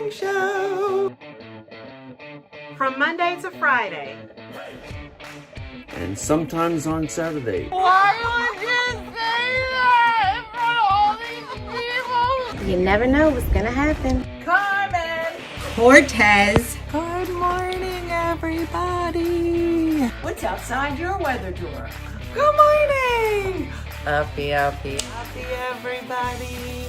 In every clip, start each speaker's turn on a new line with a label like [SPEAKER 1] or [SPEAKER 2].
[SPEAKER 1] morning show. From Monday to Friday.
[SPEAKER 2] And sometimes on Saturday.
[SPEAKER 3] Why would you say that in front of all these people?
[SPEAKER 4] You never know what's gonna happen.
[SPEAKER 1] Carmen.
[SPEAKER 5] Cortez.
[SPEAKER 1] Good morning, everybody. What's outside your weather door? Good morning.
[SPEAKER 5] Uppie.
[SPEAKER 1] Happy everybody.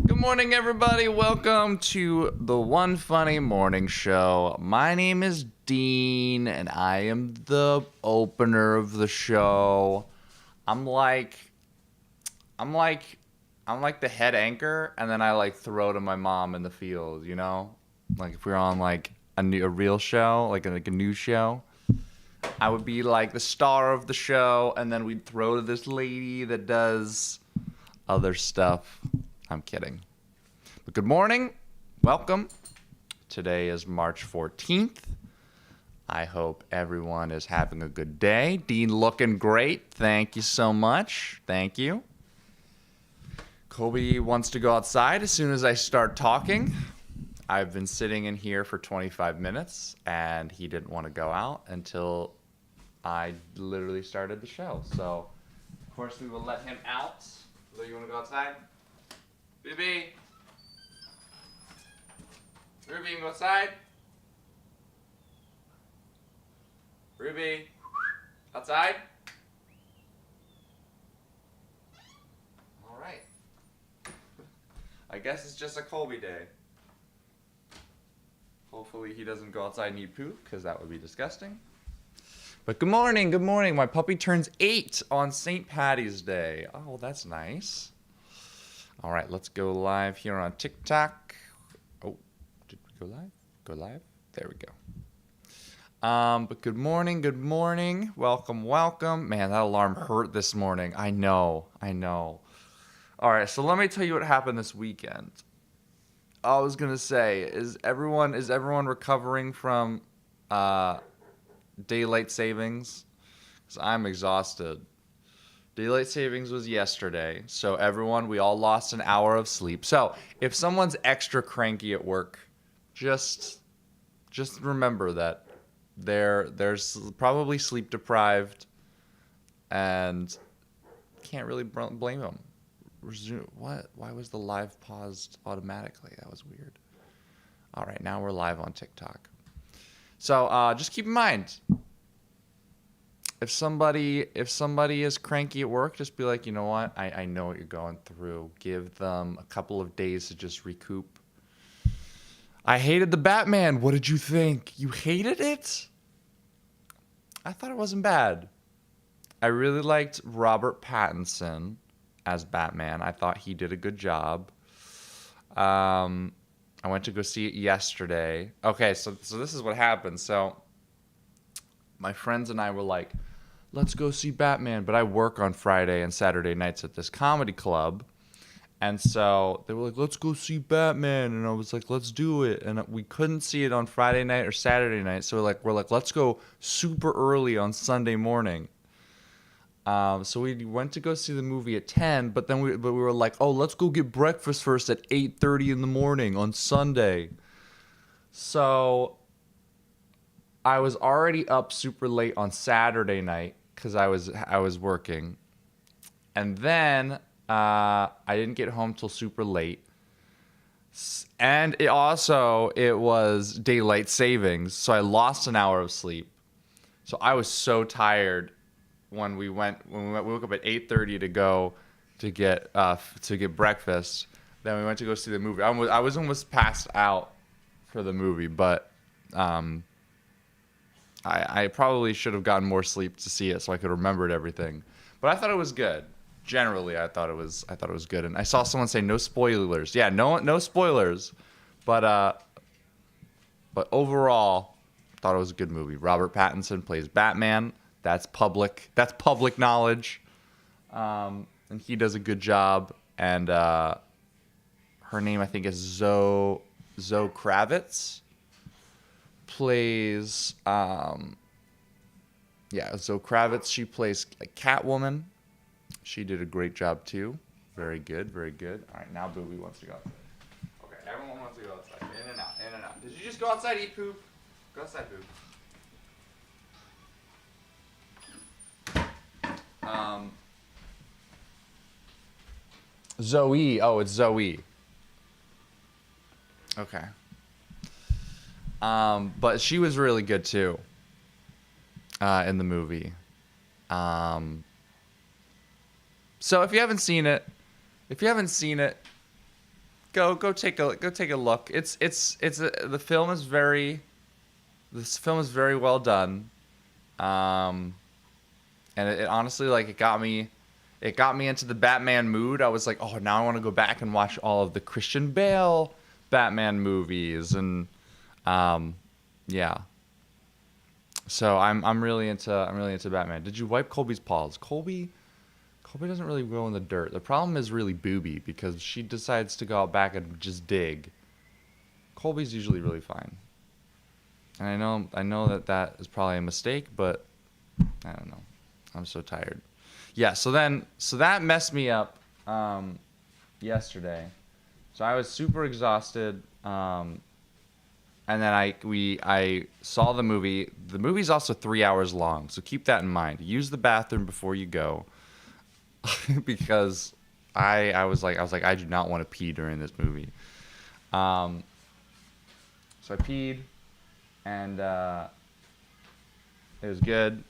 [SPEAKER 6] Good morning, everybody. Welcome to the One Funny Morning Show. My name is Dean, and I am the opener of the show. I'm like the head anchor, and then I like throw to my mom in the field. You know, like if we were on like a real show, like a news show. I would be like the star of the show, and then we'd throw to this lady that does other stuff. I'm kidding. But good morning. Welcome. Today is March 14th. I hope everyone is having a good day. Dean looking great. Thank you so much. Thank you. Kobe wants to go outside as soon as I start talking. I've been sitting in here for 25 minutes, and he didn't want to go out until I literally started the show. So, of course, we will let him out. So you want to go outside? Ruby, you can go outside? Ruby, outside? All right. I guess it's just a Colby day. Hopefully he doesn't go outside and eat poop, because that would be disgusting. But good morning, good morning. My puppy turns 8 on St. Patty's Day. Oh, that's nice. All right, let's go live here on TikTok. Oh, did we go live? Go live? There we go. But good morning, good morning. Welcome, welcome. Man, that alarm hurt this morning. I know. All right, so let me tell you what happened this weekend. I was gonna say, is everyone recovering from daylight savings? Because I'm exhausted. Daylight savings was yesterday, so everyone, we all lost an hour of sleep. So if someone's extra cranky at work, just remember that they're probably sleep deprived, and can't really blame them. What? Why was the live paused automatically? That was weird. All right, now we're live on TikTok. So just keep in mind, if somebody is cranky at work, just be like, you know what? I know what you're going through. Give them a couple of days to just recoup. I hated the Batman. What did you think? You hated it? I thought it wasn't bad. I really liked Robert Pattinson as Batman. I thought he did a good job. I went to go see it yesterday. Okay, so this is what happened. So my friends and I were like, let's go see Batman. But I work on Friday and Saturday nights at this comedy club. And so they were like, let's go see Batman. And I was like, let's do it. And we couldn't see it on Friday night or Saturday night. So we're like, let's go super early on Sunday morning. So we went to go see the movie at 10, but we were like, oh, let's go get breakfast first at 8:30 in the morning on Sunday. So I was already up super late on Saturday night because I was working, and then I didn't get home till super late, and it was daylight savings, so I lost an hour of sleep. So I was so tired. When we woke up at 8:30 to go to get breakfast. Then we went to go see the movie. I was almost passed out for the movie, but I probably should have gotten more sleep to see it so I could remember everything. But I thought it was good. Generally, I thought it was good. And I saw someone say no spoilers. Yeah, no spoilers. But overall, I thought it was a good movie. Robert Pattinson plays Batman. That's public knowledge. and he does a good job. And her name, I think, is Zoe Kravitz. Plays, Zoe Kravitz. She plays a Catwoman. She did a great job too. Very good, very good. All right, now Booby wants to go. Okay, everyone wants to go outside. In and out, in and out. Did you just go outside, eat poop? Go outside, poop. Zoe. Oh, it's Zoe. Okay. But she was really good too. In the movie. So if you haven't seen it, go take a look. The film is very well done. And it honestly, like, it got me into the Batman mood. I was like, oh, now I want to go back and watch all of the Christian Bale Batman movies, and yeah. So I'm really into Batman. Did you wipe Colby's paws? Colby doesn't really go in the dirt. The problem is really Booby, because she decides to go out back and just dig. Colby's usually really fine. And I know that is probably a mistake, but I don't know. I'm so tired. Yeah, so that messed me up yesterday. So I was super exhausted. And then I saw the movie. The movie's also 3 hours long, so keep that in mind. Use the bathroom before you go. Because I was like I do not want to pee during this movie. So I peed, and it was good.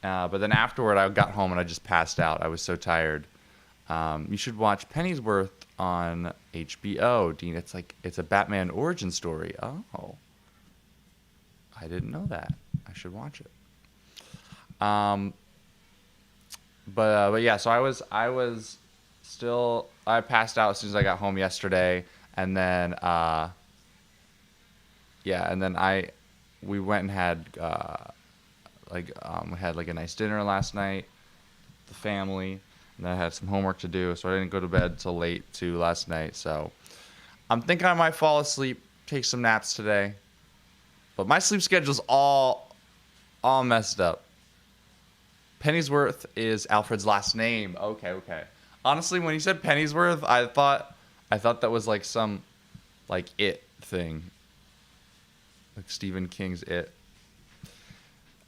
[SPEAKER 6] But then afterward, I got home and I just passed out. I was so tired. You should watch Pennyworth on HBO, Dean. It's a Batman origin story. Oh, I didn't know that. I should watch it. But yeah, so I passed out as soon as I got home yesterday, and then we went and had we had like a nice dinner last night, the family, and then I had some homework to do, so I didn't go to bed till late too last night. So I'm thinking I might fall asleep, take some naps today, but my sleep schedule's all messed up. Pennyworth is Alfred's last name. Okay. Honestly, when you said Pennyworth, I thought that was like some like It thing, like Stephen King's It.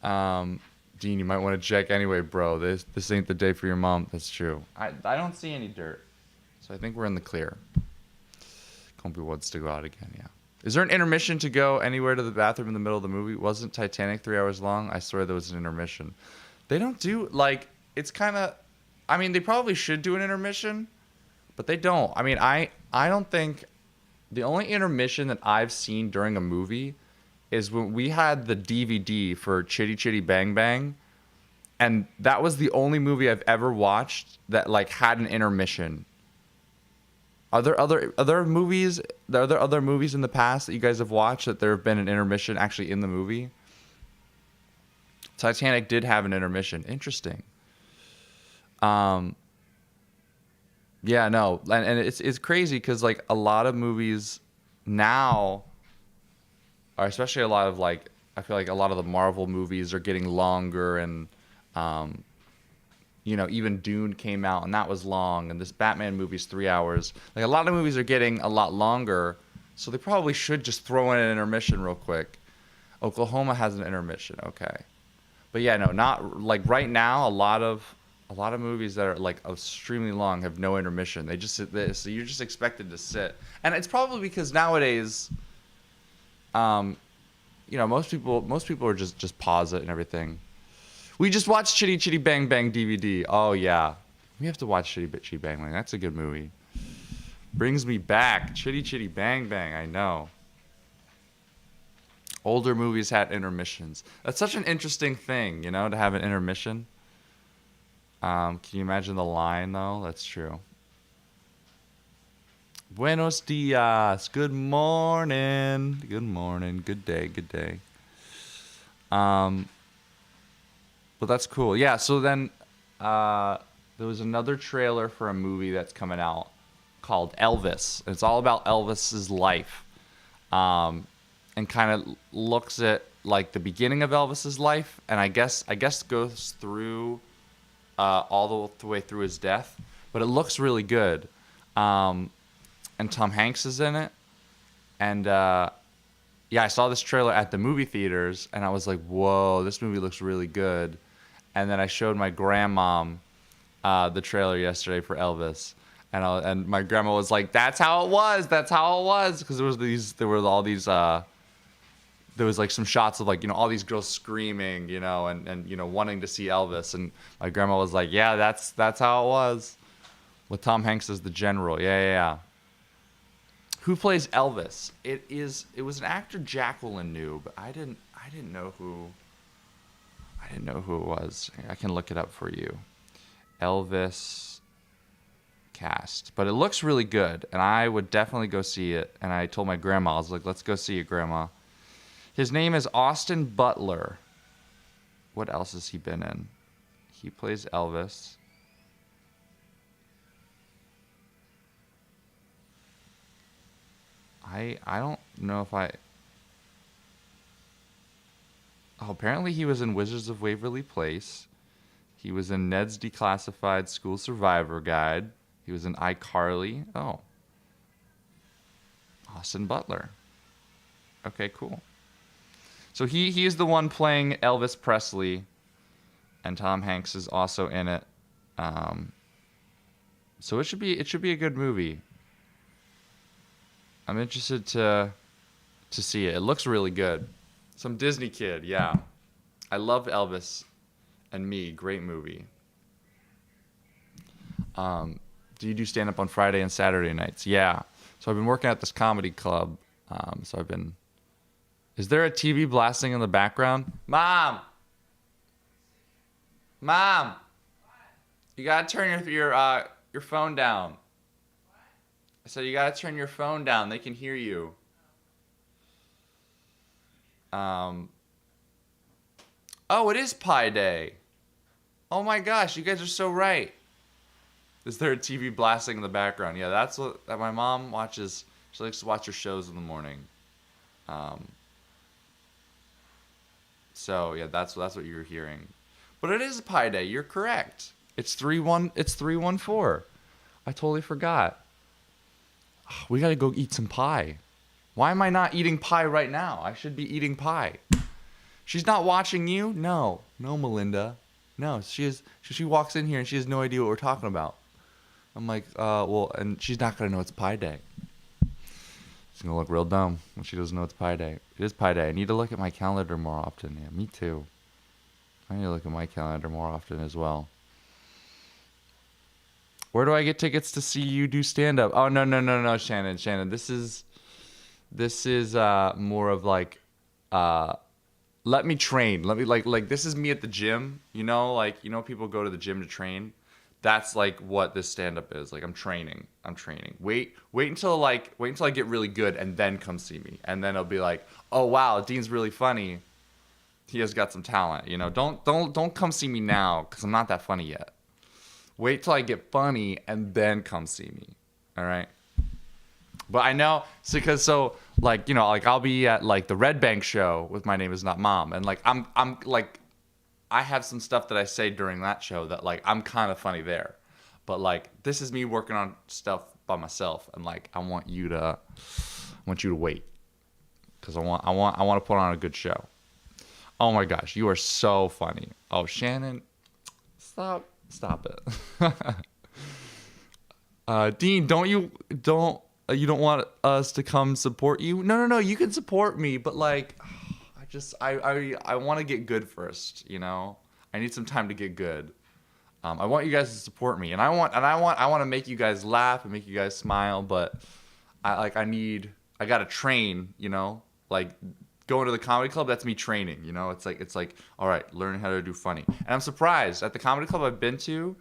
[SPEAKER 6] Dean, you might want to check anyway, bro. This ain't the day for your mom. That's true. I don't see any dirt, so I think we're in the clear. Compy wants to go out again. Yeah. Is there an intermission to go anywhere to the bathroom in the middle of the movie? Wasn't Titanic 3 hours long? I swear there was an intermission. They don't do, like, it's kind of, I mean, they probably should do an intermission, but they don't. I mean, I don't think, the only intermission that I've seen during a movie is when we had the DVD for Chitty Chitty Bang Bang, and that was the only movie I've ever watched that, like, had an intermission. Are there other movies in the past that you guys have watched that there have been an intermission actually in the movie? Titanic did have an intermission. Interesting. Yeah, no, and it's crazy because like a lot of movies now, or especially a lot of like, I feel like a lot of the Marvel movies are getting longer, and even Dune came out and that was long, and this Batman movie's 3 hours. Like a lot of movies are getting a lot longer, so they probably should just throw in an intermission real quick. Oklahoma has an intermission, okay. But yeah, no, not like right now. A lot of movies that are like extremely long have no intermission. They just sit there, so you're just expected to sit. And it's probably because nowadays, most people are just pause it and everything. We just watched Chitty Chitty Bang Bang DVD. Oh yeah, we have to watch Chitty Chitty Bang Bang. That's a good movie. Brings me back. Chitty Chitty Bang Bang. I know. Older movies had intermissions. That's such an interesting thing, to have an intermission. Can you imagine the line, though? That's true. Buenos dias. Good morning. Good morning. Good day. Good day. But that's cool. Yeah, so then there was another trailer for a movie that's coming out called Elvis. It's all about Elvis's life, and kind of looks at like the beginning of Elvis's life, and I guess goes through all the way through his death. But it looks really good, and Tom Hanks is in it, and yeah, I saw this trailer at the movie theaters, and I was like, whoa, this movie looks really good. And then I showed my grandmom the trailer yesterday for Elvis, and my grandma was like, "That's how it was. That's how it was." Because there was like some shots of like, all these girls screaming, and wanting to see Elvis, and my grandma was like, "Yeah, that's how it was," with Tom Hanks as the general. Yeah. Who plays Elvis? It was an actor Jacqueline knew, but I didn't know who. I didn't know who it was. I can look it up for you. Elvis cast. But it looks really good, and I would definitely go see it. And I told my grandma, I was like, let's go see it, Grandma. His name is Austin Butler. What else has he been in? He plays Elvis. I don't know if I... Oh, apparently he was in Wizards of Waverly Place. He was in Ned's Declassified School Survivor Guide. He was in iCarly. Oh. Austin Butler. Okay, cool. So he is the one playing Elvis Presley, and Tom Hanks is also in it. So it should be a good movie. I'm interested to see it. It looks really good. Some Disney kid, yeah. I love Elvis and Me. Great movie. Do you do stand-up on Friday and Saturday nights? Yeah. So I've been working at this comedy club. Is there a TV blasting in the background? Mom! You gotta turn your phone down. I said you gotta turn your phone down. They can hear you. Oh, it is Pi Day. Oh my gosh, you guys are so right. Is there a TV blasting in the background? Yeah, that's what my mom watches. She likes to watch her shows in the morning. So yeah, that's what you're hearing. But it is Pi Day. You're correct. It's 314. I totally forgot. We gotta go eat some pie. Why am I not eating pie right now? I should be eating pie. She's not watching you? No, Melinda. No, she walks in here and she has no idea what we're talking about. I'm like, well, and she's not gonna know it's Pie Day. She's gonna look real dumb when she doesn't know it's Pie Day. It is Pie Day. I need to look at my calendar more often. Yeah, me too. I need to look at my calendar more often as well. Where do I get tickets to see you do stand-up? Oh, no, Shannon. This is more of like, let me train. Let me like this is me at the gym. People go to the gym to train. That's like what this stand-up is. Like I'm training. Wait until I get really good and then come see me. And then it'll be like, oh wow, Dean's really funny. He has got some talent. Don't come see me now because I'm not that funny yet. Wait till I get funny and then come see me. All right. But I know, I'll be at like the Red Bank show with My Name Is Not Mom, and like I'm like, I have some stuff that I say during that show that like I'm kind of funny there, but like this is me working on stuff by myself, and like I want you to wait, because I want to put on a good show. Oh my gosh, you are so funny. Oh Shannon, stop it. Dean, you don't want us to come support you? No, you can support me, but like, I want to get good first, I need some time to get good. I want you guys to support me, and I want to make you guys laugh and make you guys smile, but I gotta train, like going to the comedy club, that's me training, it's like, all right, learning how to do funny. And I'm surprised at the comedy club I've been to,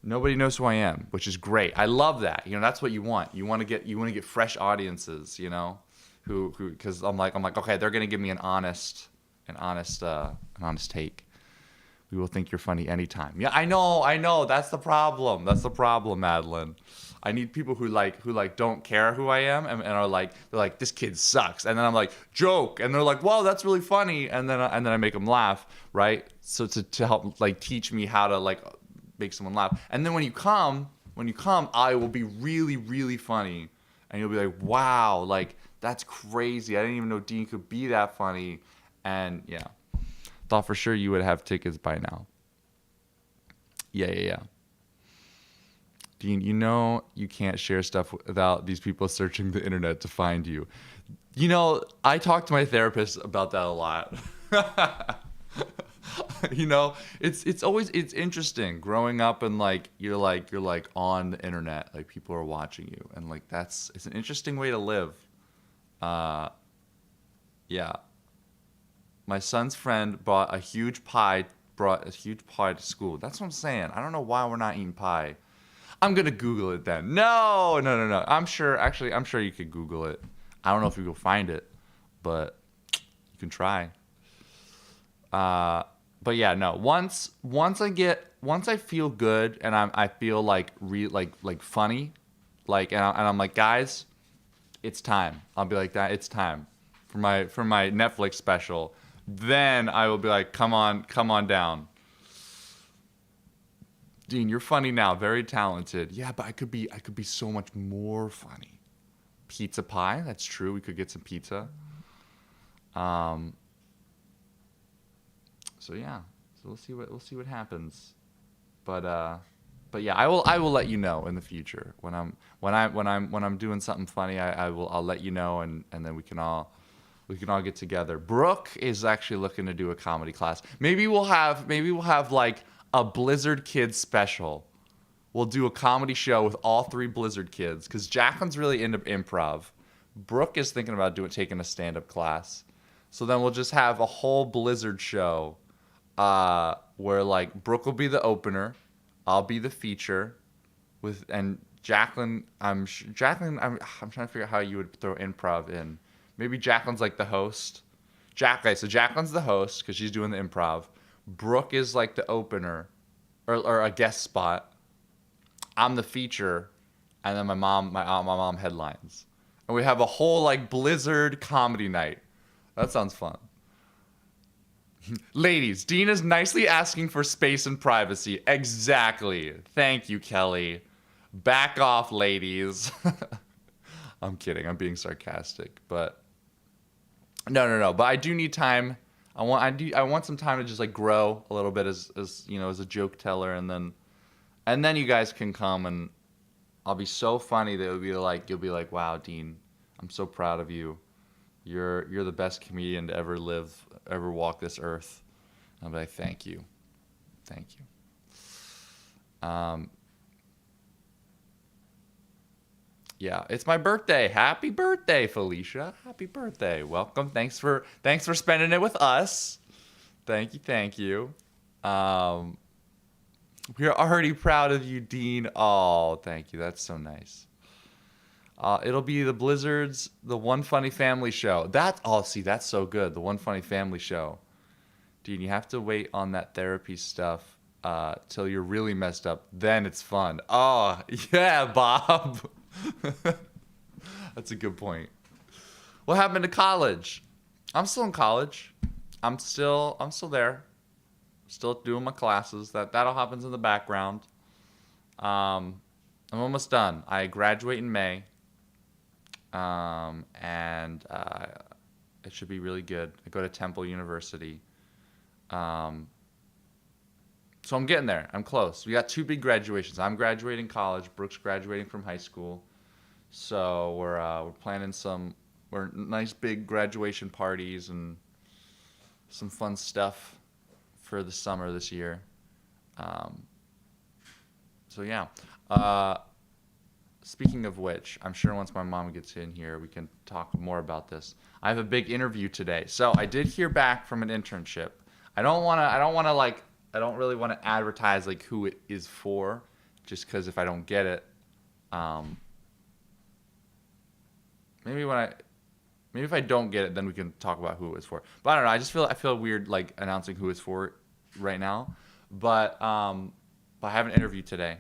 [SPEAKER 6] nobody knows who I am, which is great. I love that. That's what you want. You want to get fresh audiences, who because I'm like, okay, they're gonna give me an honest take. We will think you're funny anytime. Yeah, I know. That's the problem. That's the problem, Madeline. I need people who don't care who I am and are like, they're like, this kid sucks, and then I'm like, joke, and they're like, wow, that's really funny, and then I make them laugh, right? So to help like teach me how to like make someone laugh, and then when you come, I will be really, really funny, and you'll be like, wow, like that's crazy. I didn't even know Dean could be that funny, and yeah, thought for sure you would have tickets by now. Yeah. Dean, you know you can't share stuff without these people searching the internet to find you. You know, I talk to my therapist about that a lot. You know, it's interesting growing up and like you're on the internet, like people are watching you, and like it's an interesting way to live. Yeah. My son's friend brought a huge pie to school. That's what I'm saying. I don't know why we're not eating pie. I'm gonna Google it then. No. I'm sure you could Google it. I don't know if you will find it, but you can try. But yeah, no. Once I feel good and I feel like funny, like and I'm like, guys, it's time. I'll be like that. It's time for my Netflix special. Then I will be like, come on down. Dean, you're funny now, very talented. Yeah, but I could be so much more funny. Pizza pie, that's true. We could get some pizza. So yeah, so we'll see what happens. But yeah, I will let you know in the future when I'm doing something funny. I'll let you know, and then we can all get together. Brooke is actually looking to do a comedy class. Maybe we'll have like a Blizzard Kids special. We'll do a comedy show with all 3 Blizzard kids because Jacqueline's really into improv. Brooke is thinking about taking a stand-up class. So then we'll just have a whole Blizzard show where like Brooke will be the opener, I'll be the feature, and Jacqueline. I'm trying to figure out how you would throw improv in. Maybe Jacqueline's like the host. So Jacqueline's the host because she's doing the improv. Brooke is like the opener, or a guest spot. I'm the feature, and then my mom headlines, and we have a whole like Blizzard comedy night. That sounds fun. Ladies, Dean is nicely asking for space and privacy. Exactly. Thank you, Kelly. Back off, ladies. I'm kidding. I'm being sarcastic, but no. But I do need time. I want some time to just like grow a little bit as you know, as a joke teller, and then you guys can come and I'll be so funny that you'll be like, wow, Dean, I'm so proud of you. You're the best comedian to ever walk this earth. I'll be like, thank you. Yeah, it's my birthday. Happy birthday, Felicia. Happy birthday. Welcome. Thanks for spending it with us. Thank you. We are already proud of you, Dean. Oh, thank you. That's so nice. It'll be the Blizzard's The One Funny Family Show. That's so good. The One Funny Family Show. Dean, you have to wait on that therapy stuff till you're really messed up. Then it's fun. Oh, yeah, Bob. That's a good point. What happened to college? I'm still in college. I'm still there. Still doing my classes. That all happens in the background. I'm almost done. I graduate in May. And it should be really good. I go to Temple University. So I'm getting there. I'm close. We got 2 big graduations. I'm graduating college. Brooke's graduating from high school. So we're planning some nice big graduation parties and some fun stuff for the summer this year. So yeah. Speaking of which, I'm sure once my mom gets in here, we can talk more about this. I have a big interview today. So I did hear back from an internship. I don't really want to advertise like who it is for, just because if I don't get it, maybe if I don't get it, then we can talk about who it was for. But I don't know. I feel weird like announcing who it's for right now. But I have an interview today,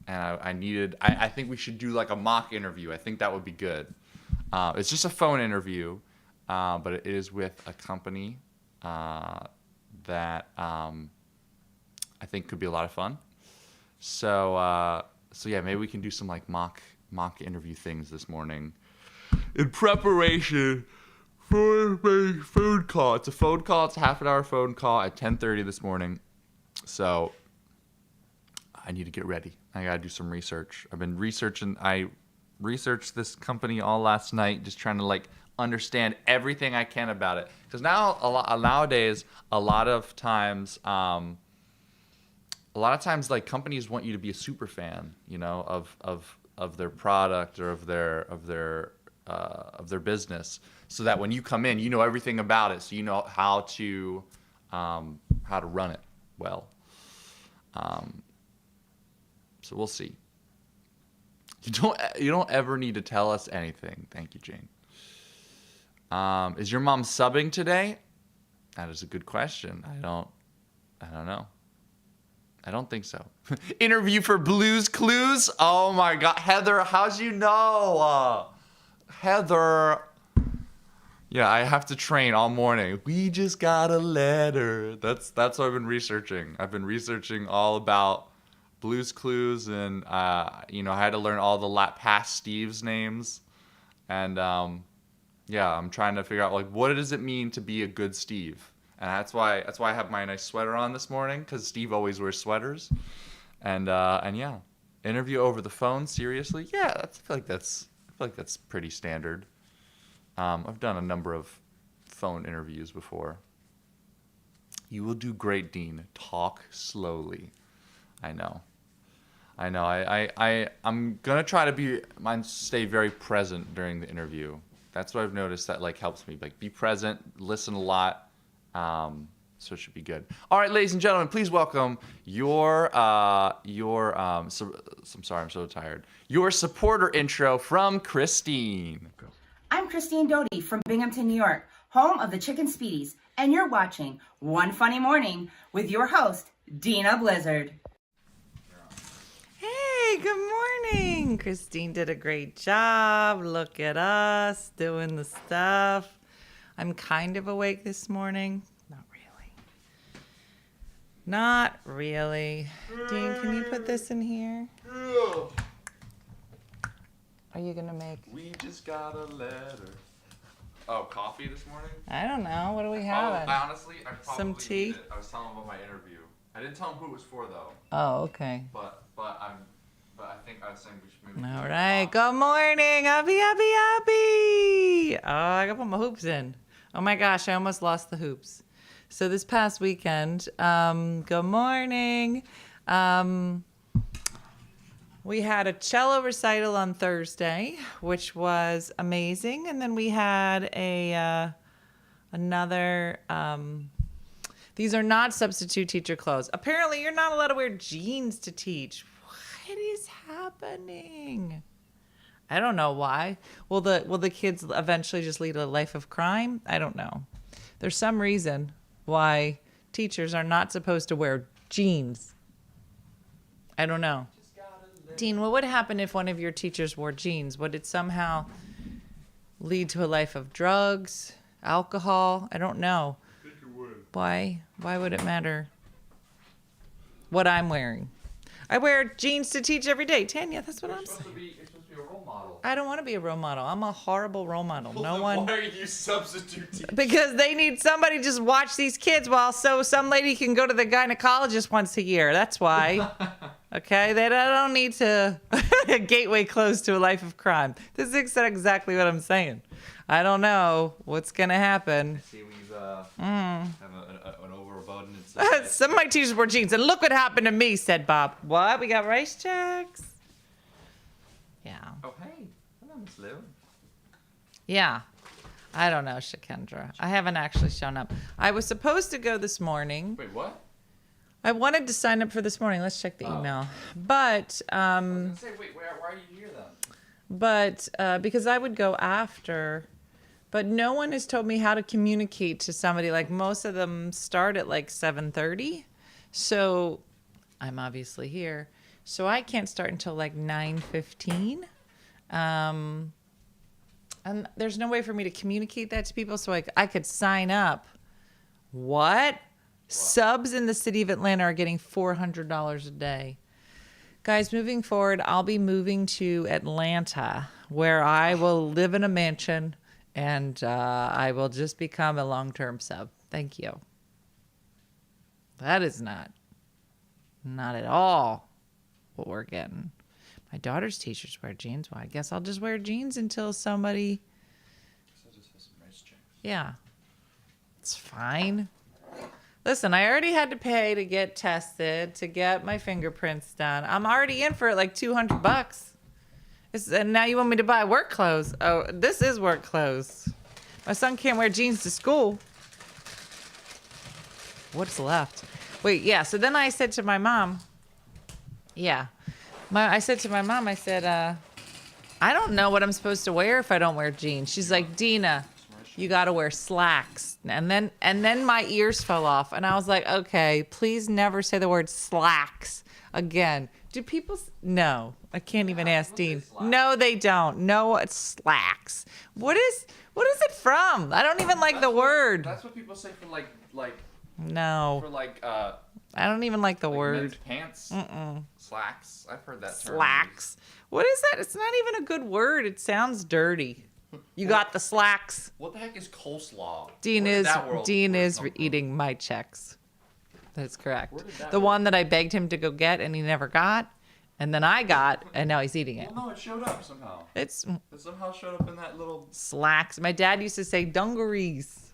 [SPEAKER 6] and I think we should do like a mock interview. I think that would be good. It's just a phone interview, but it is with a company that I think could be a lot of fun. So yeah, maybe we can do some like mock interview things this morning in preparation for my phone call. It's a phone call. It's a half-an-hour phone call at 10:30 this morning. So I need to get ready. I gotta do some research. I've been researching. I researched this company all last night, just trying to like understand everything I can about it. Because nowadays, a lot of times, like companies want you to be a super fan, you know, of their product or of their business, so that when you come in, you know everything about it, so you know how to run it well. So we'll see. You don't ever need to tell us anything. Thank you, Jane. Is your mom subbing today? That is a good question. I don't know. I don't think so. Interview for Blues Clues? Oh my God. Heather, how'd you know? Heather. Yeah, I have to train all morning. We just got a letter. That's what I've been researching. I've been researching all about Blues Clues, and I had to learn all the past Steve's names, and yeah, I'm trying to figure out like what does it mean to be a good Steve, and that's why I have my nice sweater on this morning, because Steve always wears sweaters, and yeah, interview over the phone. Seriously, yeah, I feel like that's pretty standard. I've done a number of phone interviews before. You will do great, Dean. Talk slowly. I know. I'm gonna try to stay very present during the interview. That's what I've noticed that like helps me. Like be present, listen a lot. So it should be good. All right, ladies and gentlemen, please welcome I'm sorry, I'm so tired. Your supporter intro from Christine. Go.
[SPEAKER 5] I'm Christine Doty from Binghamton, New York, home of the Chicken Speedies, and you're watching One Funny Morning with your host, Dina Blizzard.
[SPEAKER 1] Hey, good morning. Christine did a great job. Look at us doing the stuff. I'm kind of awake this morning. Not really. Dean, can you put this in here? Are you going to make...
[SPEAKER 6] We just got a letter. Oh, coffee this morning?
[SPEAKER 1] I don't know. What do we have?
[SPEAKER 6] I probably
[SPEAKER 1] some tea.
[SPEAKER 6] Need it. I was telling him about my interview. I didn't tell him who it was for though.
[SPEAKER 1] Oh, okay.
[SPEAKER 6] But I think I was saying we should maybe.
[SPEAKER 1] All right. Good morning, Uppie. Oh, I gotta put my hoops in. Oh my gosh, I almost lost the hoops. So this past weekend, good morning. We had a cello recital on Thursday, which was amazing, and then we had another. These are not substitute teacher clothes. Apparently, you're not allowed to wear jeans to teach. What is happening? I don't know why. Will the kids eventually just lead a life of crime? I don't know. There's some reason why teachers are not supposed to wear jeans. I don't know. Dean, what would happen if one of your teachers wore jeans? Would it somehow lead to a life of drugs, alcohol? I don't know. Why? Why would it matter what I'm wearing? I wear jeans to teach every day. Tanya, that's what I'm saying.
[SPEAKER 6] You're supposed to be a role model.
[SPEAKER 1] I don't want to be a role model. I'm a horrible role model. No one.
[SPEAKER 6] Why are you substitute teaching?
[SPEAKER 1] Because they need somebody to just watch these kids while so some lady can go to the gynecologist once a year. That's why. Okay? They don't need to a gateway closed to a life of crime. This is exactly what I'm saying. I don't know what's going to happen.
[SPEAKER 6] I see we've have an overabundance.
[SPEAKER 1] Some of my teachers wore jeans, and look what happened to me, said Bob. What? We got rice checks? Yeah.
[SPEAKER 6] Oh, hey. Hello, Miss Lou.
[SPEAKER 1] Yeah. I don't know, Shakendra. I haven't actually shown up. I was supposed to go this morning.
[SPEAKER 6] Wait, what?
[SPEAKER 1] I wanted to sign up for this morning. Let's check the email. But,
[SPEAKER 6] I was going to say, wait, why are you here then?
[SPEAKER 1] But, because I would go after... But no one has told me how to communicate to somebody. Like most of them start at like 7:30. So I'm obviously here. So I can't start until like 9:15. And there's no way for me to communicate that to people. So I could sign up. What? Subs in the city of Atlanta are getting $400 a day. Guys, moving forward, I'll be moving to Atlanta, where I will live in a mansion, and I will just become a long-term sub. Thank you. That is not at all what we're getting. My daughter's teachers wear jeans. Well, I guess I'll just wear jeans until somebody... Yeah. It's fine. Listen, I already had to pay to get tested, to get my fingerprints done. I'm already in for like $200. And now you want me to buy work clothes. Oh, this is work clothes. My son can't wear jeans to school. What's left? Wait, yeah. So then I said to my mom, I said, I don't know what I'm supposed to wear if I don't wear jeans. She's like, Dina, you got to wear slacks. And then my ears fell off. And I was like, okay, please never say the word slacks again. Do people? No, I can't even ask Dean. No, they don't. No, it's slacks. What is it from? I don't even like the word.
[SPEAKER 6] That's what people say for like.
[SPEAKER 1] No.
[SPEAKER 6] For like.
[SPEAKER 1] I don't even like the word.
[SPEAKER 6] Men's pants. Slacks. I've heard that term.
[SPEAKER 1] Slacks. What is that? It's not even a good word. It sounds dirty. You got the slacks.
[SPEAKER 6] What the heck is coleslaw?
[SPEAKER 1] Dean is eating my checks. That's correct. The one that I begged him to go get and he never got, and then I got, and now he's eating it.
[SPEAKER 6] Well, no, it showed up somehow.
[SPEAKER 1] It
[SPEAKER 6] somehow showed up in that little
[SPEAKER 1] slacks. My dad used to say dungarees.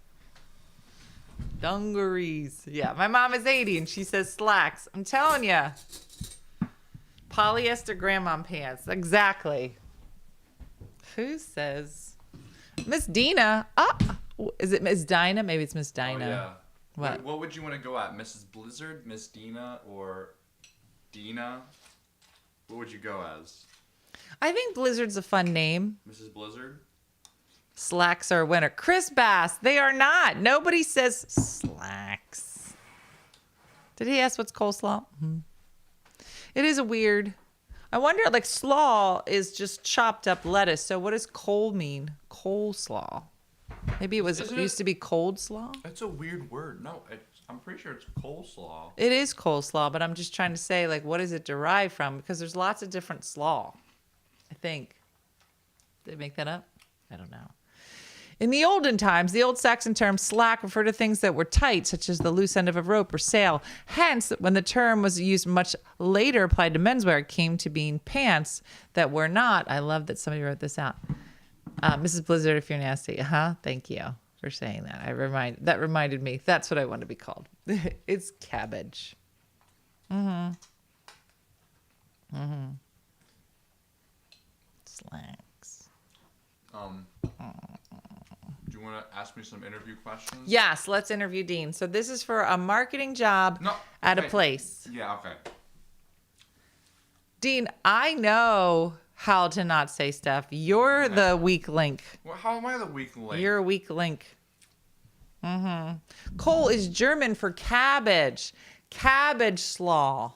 [SPEAKER 1] Dungarees. Yeah, my mom is 80 and she says slacks. I'm telling you. Polyester grandma pants. Exactly. Who says? Miss Dina. Is it Miss Dinah? Maybe it's Miss Dinah.
[SPEAKER 6] Oh, yeah.
[SPEAKER 1] What?
[SPEAKER 6] What would you want to go at? Mrs. Blizzard, Miss Dina, or Dina? What would you go as?
[SPEAKER 1] I think Blizzard's a fun name.
[SPEAKER 6] Mrs. Blizzard?
[SPEAKER 1] Slacks are a winner. Chris Bass. They are not. Nobody says slacks. Did he ask what's coleslaw? It is a weird. I wonder, like, slaw is just chopped up lettuce. So what does cole mean? Coleslaw. Maybe it used to be cold slaw?
[SPEAKER 6] It's a weird word. No, I'm pretty sure it's coleslaw.
[SPEAKER 1] It is coleslaw, but I'm just trying to say, like, what is it derived from? Because there's lots of different slaw, I think. Did they make that up? I don't know. In the olden times, the old Saxon term slack referred to things that were tight, such as the loose end of a rope or sail. Hence, when the term was used much later applied to menswear, it came to being pants that were not. I love that somebody wrote this out. Mrs. Blizzard, if you're nasty. Thank you for saying that. That reminded me. That's what I want to be called. It's cabbage. Slacks.
[SPEAKER 6] Do you want to ask me some interview questions?
[SPEAKER 1] Yes, let's interview Dean. So this is for a marketing job at a place.
[SPEAKER 6] Yeah, okay.
[SPEAKER 1] Dean, I know how to not say stuff. You're the weak link.
[SPEAKER 6] Well, how am I the weak link?
[SPEAKER 1] You're a weak link. Coal is German for cabbage. Cabbage slaw.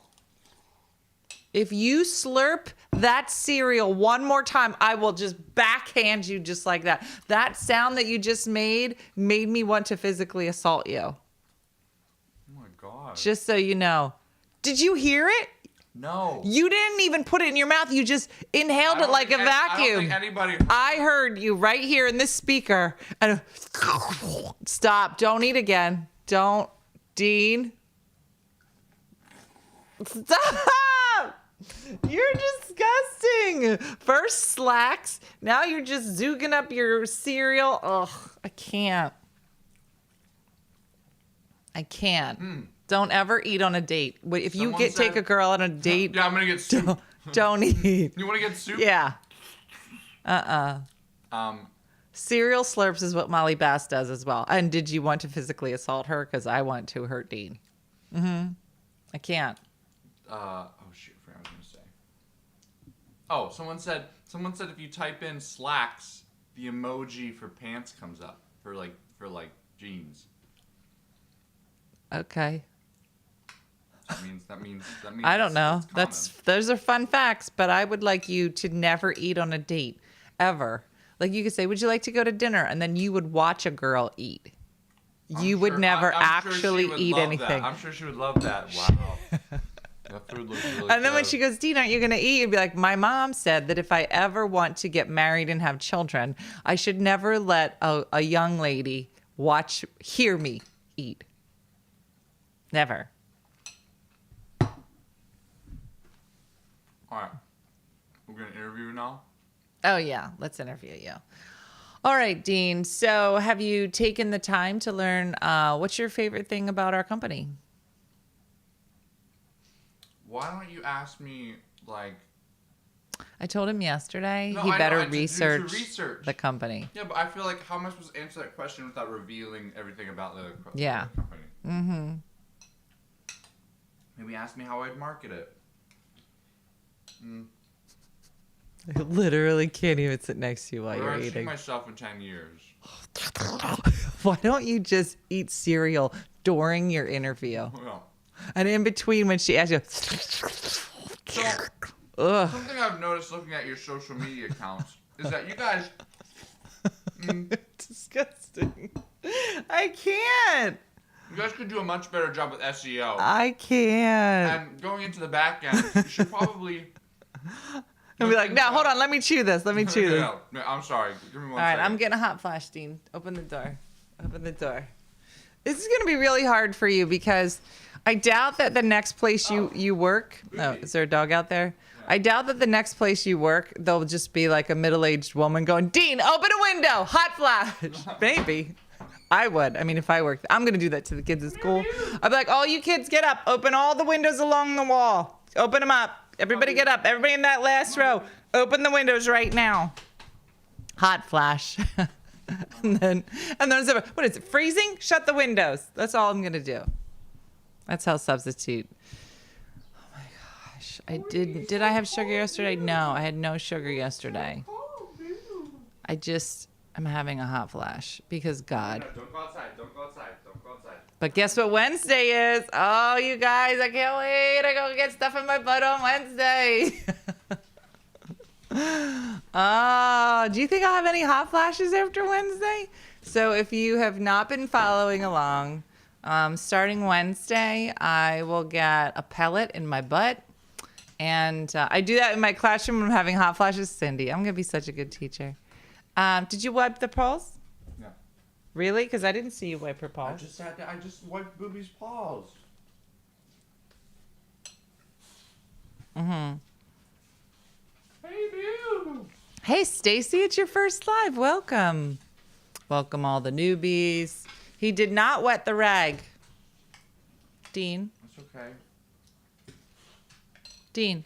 [SPEAKER 1] If you slurp that cereal one more time, I will just backhand you just like that. That sound that you just made me want to physically assault you.
[SPEAKER 6] Oh my God.
[SPEAKER 1] Just so you know. Did you hear it?
[SPEAKER 6] No.
[SPEAKER 1] You didn't even put it in your mouth. You just inhaled it like a vacuum.
[SPEAKER 6] I don't think anybody.
[SPEAKER 1] I heard you right here in this speaker. And stop. Don't eat again. Don't. Dean. Stop. You're disgusting. First slacks. Now you're just zooging up your cereal. Ugh. I can't. Don't ever eat on a date. If you take a girl on a date.
[SPEAKER 6] Yeah, I'm going to get soup.
[SPEAKER 1] Don't eat.
[SPEAKER 6] You want to get soup?
[SPEAKER 1] Yeah. Cereal slurps is what Molly Bass does as well. And did you want to physically assault her? Because I want to hurt Dean. I can't.
[SPEAKER 6] Oh, shoot. I forgot what I was going to say. Oh, someone said if you type in slacks, the emoji for pants comes up. For like jeans.
[SPEAKER 1] Okay.
[SPEAKER 6] That means.
[SPEAKER 1] I don't know.
[SPEAKER 6] it's common.
[SPEAKER 1] Those are fun facts, but I would like you to never eat on a date ever. Like you could say, "Would you like to go to dinner?" And then you would watch a girl eat. You would never
[SPEAKER 6] I'm sure
[SPEAKER 1] actually
[SPEAKER 6] she would
[SPEAKER 1] eat
[SPEAKER 6] love
[SPEAKER 1] anything.
[SPEAKER 6] That. I'm sure she would love that. Wow. That food looks really
[SPEAKER 1] And then when
[SPEAKER 6] good.
[SPEAKER 1] she goes, "Dean, aren't you going to eat?" You'd be like, "My mom said that if I ever want to get married and have children, I should never let a young lady hear me eat. Never."
[SPEAKER 6] All right. We're going to interview now.
[SPEAKER 1] Oh, yeah. Let's interview you. All right, Dean. So have you taken the time to learn what's your favorite thing about our company?
[SPEAKER 6] Why don't you ask me, like...
[SPEAKER 1] I told him yesterday
[SPEAKER 6] No,
[SPEAKER 1] he
[SPEAKER 6] I know,
[SPEAKER 1] better
[SPEAKER 6] to
[SPEAKER 1] research
[SPEAKER 6] research.
[SPEAKER 1] the company.
[SPEAKER 6] Yeah, but I feel like how am I supposed to answer that question without revealing everything about the
[SPEAKER 1] Yeah.
[SPEAKER 6] company?
[SPEAKER 1] Mm-hmm.
[SPEAKER 6] Maybe ask me how I'd market it.
[SPEAKER 1] I literally can't even sit next to you while
[SPEAKER 6] Where
[SPEAKER 1] you're
[SPEAKER 6] I see
[SPEAKER 1] eating.
[SPEAKER 6] myself in 10 years.
[SPEAKER 1] Why don't you just eat cereal during your interview?
[SPEAKER 6] Yeah.
[SPEAKER 1] And in between when she asks you,
[SPEAKER 6] So,
[SPEAKER 1] ugh.
[SPEAKER 6] something I've noticed looking at your social media accounts is that you guys...
[SPEAKER 1] Disgusting. I can't.
[SPEAKER 6] You guys could do a much better job with SEO.
[SPEAKER 1] I can't.
[SPEAKER 6] And going into the back end, you should probably...
[SPEAKER 1] And be like, "No, hold on. Let me chew this. Let me chew this."
[SPEAKER 6] No, I'm sorry. Give me one
[SPEAKER 1] All right,
[SPEAKER 6] second.
[SPEAKER 1] I'm getting a hot flash, Dean. Open the door. Open the door. This is going to be really hard for you because I doubt that the next place you work. Oh, is there a dog out there? Yeah. I doubt that the next place you work, there'll just be like a middle-aged woman going, "Dean, open a window. Hot flash." Maybe. I would. I mean, if I worked, I'm going to do that to the kids at school. I'd be like, "All you kids get up. Open all the windows along the wall. Open them up. Everybody get up. Everybody in that last row. Open the windows right now." Hot flash. and then what is it? Freezing? Shut the windows. That's all I'm going to do. That's how substitute. Oh my gosh. Did I have sugar yesterday? No, I had no sugar yesterday. I'm having a hot flash because God.
[SPEAKER 6] No, don't go outside. Don't go outside. Don't go outside.
[SPEAKER 1] But guess what Wednesday is? Oh, you guys, I can't wait. I go get stuff in my butt on Wednesday. Oh, do you think I'll have any hot flashes after Wednesday? So if you have not been following along, starting Wednesday, I will get a pellet in my butt. And I do that in my classroom when I'm having hot flashes. Cindy, I'm going to be such a good teacher. Did you wipe the paws?
[SPEAKER 6] Yeah.
[SPEAKER 1] Really? Because I didn't see you wipe her
[SPEAKER 6] I
[SPEAKER 1] paws.
[SPEAKER 6] just wiped Booby's paws.
[SPEAKER 1] Mm-hmm.
[SPEAKER 6] Hey, Boo.
[SPEAKER 1] Hey, Stacy, it's your first live. Welcome. Welcome all the newbies. He did not wet the rag. Dean.
[SPEAKER 6] That's okay.
[SPEAKER 1] Dean,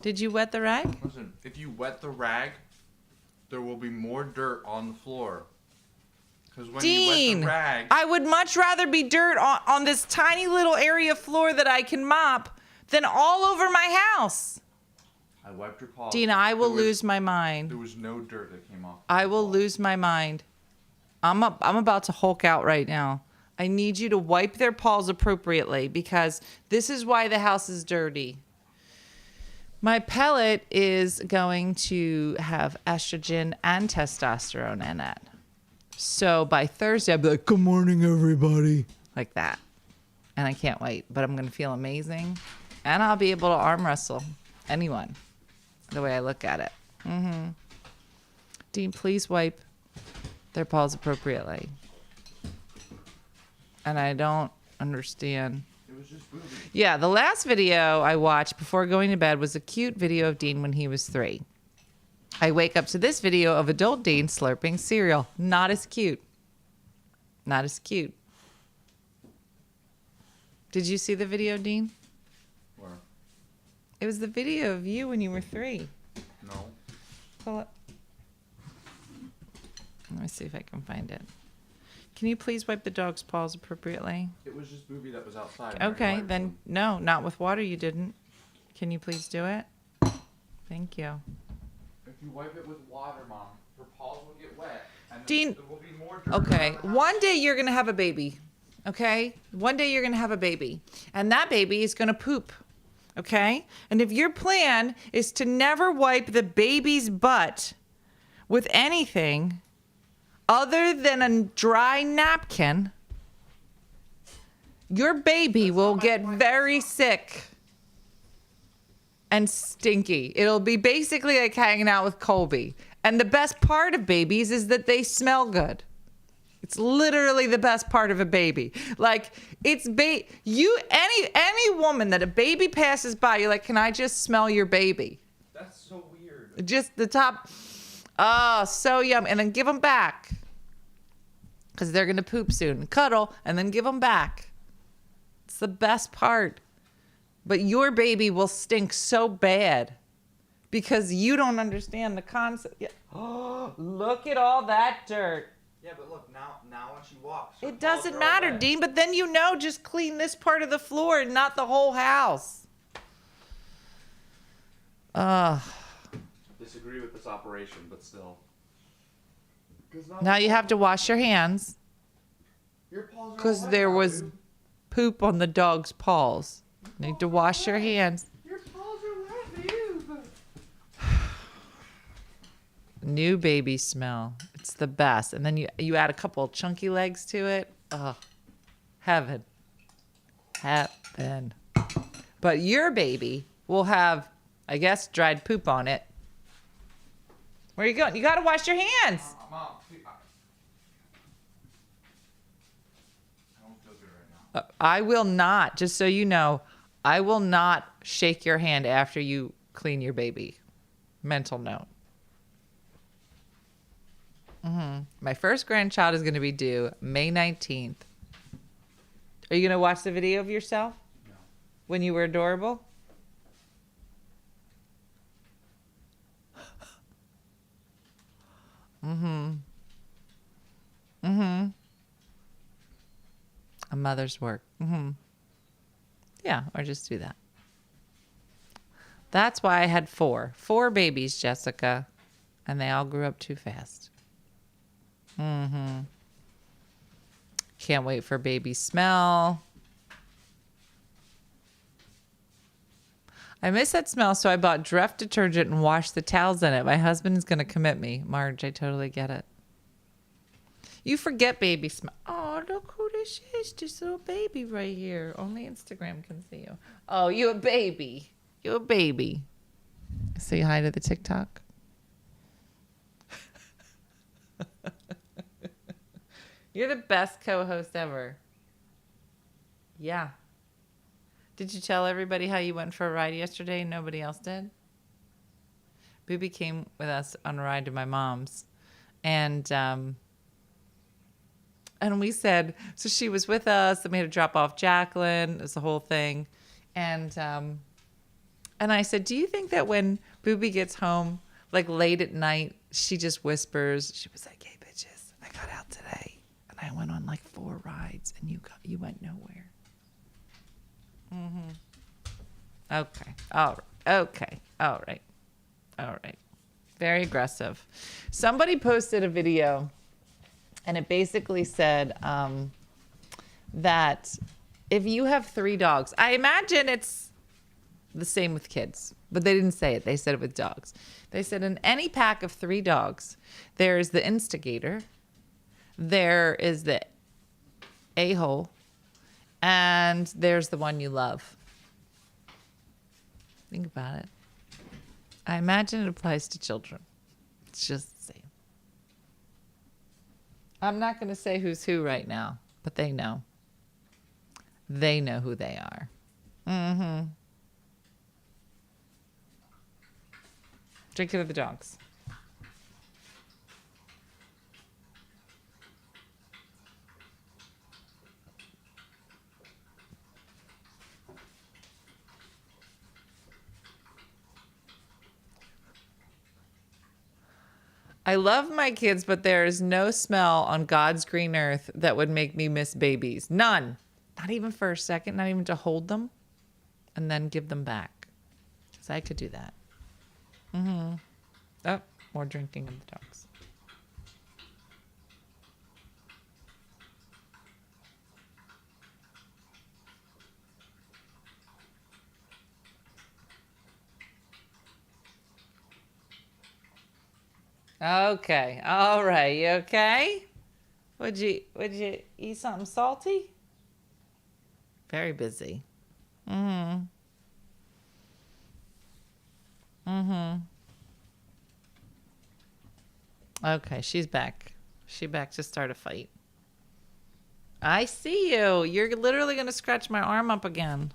[SPEAKER 1] did you wet the rag?
[SPEAKER 6] Listen, if you wet the rag, there will be more dirt on the floor. Because when you wet
[SPEAKER 1] Dean,
[SPEAKER 6] the rag...
[SPEAKER 1] I would much rather be dirt on this tiny little area of floor that I can mop than all over my house.
[SPEAKER 6] I wiped your paws.
[SPEAKER 1] Dean, I will
[SPEAKER 6] There was-
[SPEAKER 1] lose my mind.
[SPEAKER 6] There was no dirt that came off.
[SPEAKER 1] I will lose my mind. I'm about to Hulk out right now. I need you to wipe their paws appropriately because this is why the house is dirty. My pellet is going to have estrogen and testosterone in it. So by Thursday, I'll be like, "Good morning, everybody." Like that. And I can't wait, but I'm going to feel amazing. And I'll be able to arm wrestle anyone the way I look at it. Mm-hmm. Dean, please wipe their paws appropriately. And I don't understand.
[SPEAKER 6] It was just Booby.
[SPEAKER 1] Yeah, the last video I watched before going to bed was a cute video of Dean when he was 3. I wake up to this video of adult Dean slurping cereal. Not as cute. Not as cute. Did you see the video, Dean?
[SPEAKER 6] Where?
[SPEAKER 1] It was the video of you when you were 3.
[SPEAKER 6] No.
[SPEAKER 1] Pull it. Let me see if I can find it. Can you please wipe the dog's paws appropriately?
[SPEAKER 6] It was just Booby that was outside.
[SPEAKER 1] Okay, then no, not with water you didn't. Can you please do it? Thank you.
[SPEAKER 6] If you wipe it with water, Mom, her paws will get wet. And
[SPEAKER 1] Dean,
[SPEAKER 6] there will be more dirt
[SPEAKER 1] okay,
[SPEAKER 6] around the house.
[SPEAKER 1] one day you're going to have a baby. Okay? One day you're going to have a baby, and that baby is going to poop. Okay? And if your plan is to never wipe the baby's butt with anything other than a dry napkin, your baby will get very sick and stinky. It'll be basically like hanging out with Colby. And the best part of babies is that they smell good. It's literally the best part of a baby. Like, it's any woman that a baby passes by, you're like, can I just smell your baby?
[SPEAKER 6] That's so weird.
[SPEAKER 1] Just the top. Oh, so yum. And then give them back. Because they're going to poop soon. Cuddle, and then give them back. It's the best part. But your baby will stink so bad because you don't understand the concept. Yeah. Oh, look at all that dirt.
[SPEAKER 6] Yeah, but look, now when she walks.
[SPEAKER 1] It doesn't matter, Dean, but then just clean this part of the floor and not the whole house.
[SPEAKER 6] Disagree with this operation, but still.
[SPEAKER 1] Now you have to wash your hands because there was poop on the dog's paws. You need to wash your hands.
[SPEAKER 6] Your paws are wet, dude.
[SPEAKER 1] New baby smell. It's the best. And then you add a couple chunky legs to it. Oh, heaven. Heaven. But your baby will have, I guess, dried poop on it. Where are you going? You got to wash your hands.
[SPEAKER 6] Mom, I don't feel good right now.
[SPEAKER 1] I will not, just so you know, I will not shake your hand after you clean your baby. Mental note. My first grandchild is going to be due May 19th. Are you going to watch the video of yourself?
[SPEAKER 6] No.
[SPEAKER 1] When you were adorable? A mother's work. Yeah, or just do that. That's why I had four babies, Jessica, and they all grew up too fast. Can't wait for baby smell. I miss that smell, so I bought Dreft detergent and washed the towels in it. My husband is going to commit me. Marge, I totally get it. You forget baby smell. Oh, look who this is. This little baby right here. Only Instagram can see you. Oh, you a baby. You a baby. Say hi to the TikTok. You're the best co-host ever. Yeah. Did you tell everybody how you went for a ride yesterday and nobody else did? Boobie came with us on a ride to my mom's. And we said, so she was with us, and we had to drop off Jacqueline. It was the whole thing. And I said, do you think that when Boobie gets home, like late at night, she just whispers, she was like, hey, bitches, I got out today. And I went on like 4 rides, and you went nowhere. Okay. All right. Okay. All right. All right. Very aggressive. Somebody posted a video, and it basically said that if you have 3 dogs, I imagine it's the same with kids, but they didn't say it. They said it with dogs. They said in any pack of 3 dogs, there's the instigator, there is the a-hole, and there's the one you love. Think about it. I imagine it applies to children. It's just the same. I'm not going to say who's who right now, but they know. They know who they are. Drink it of the dogs. I love my kids, but there is no smell on God's green earth that would make me miss babies. None. Not even for a second, not even to hold them and then give them back. Because I could do that. Oh, more drinking of the dogs. Okay. All right. You okay? Would you eat something salty? Very busy. Okay, she's back. She back to start a fight. I see you. You're literally gonna scratch my arm up again.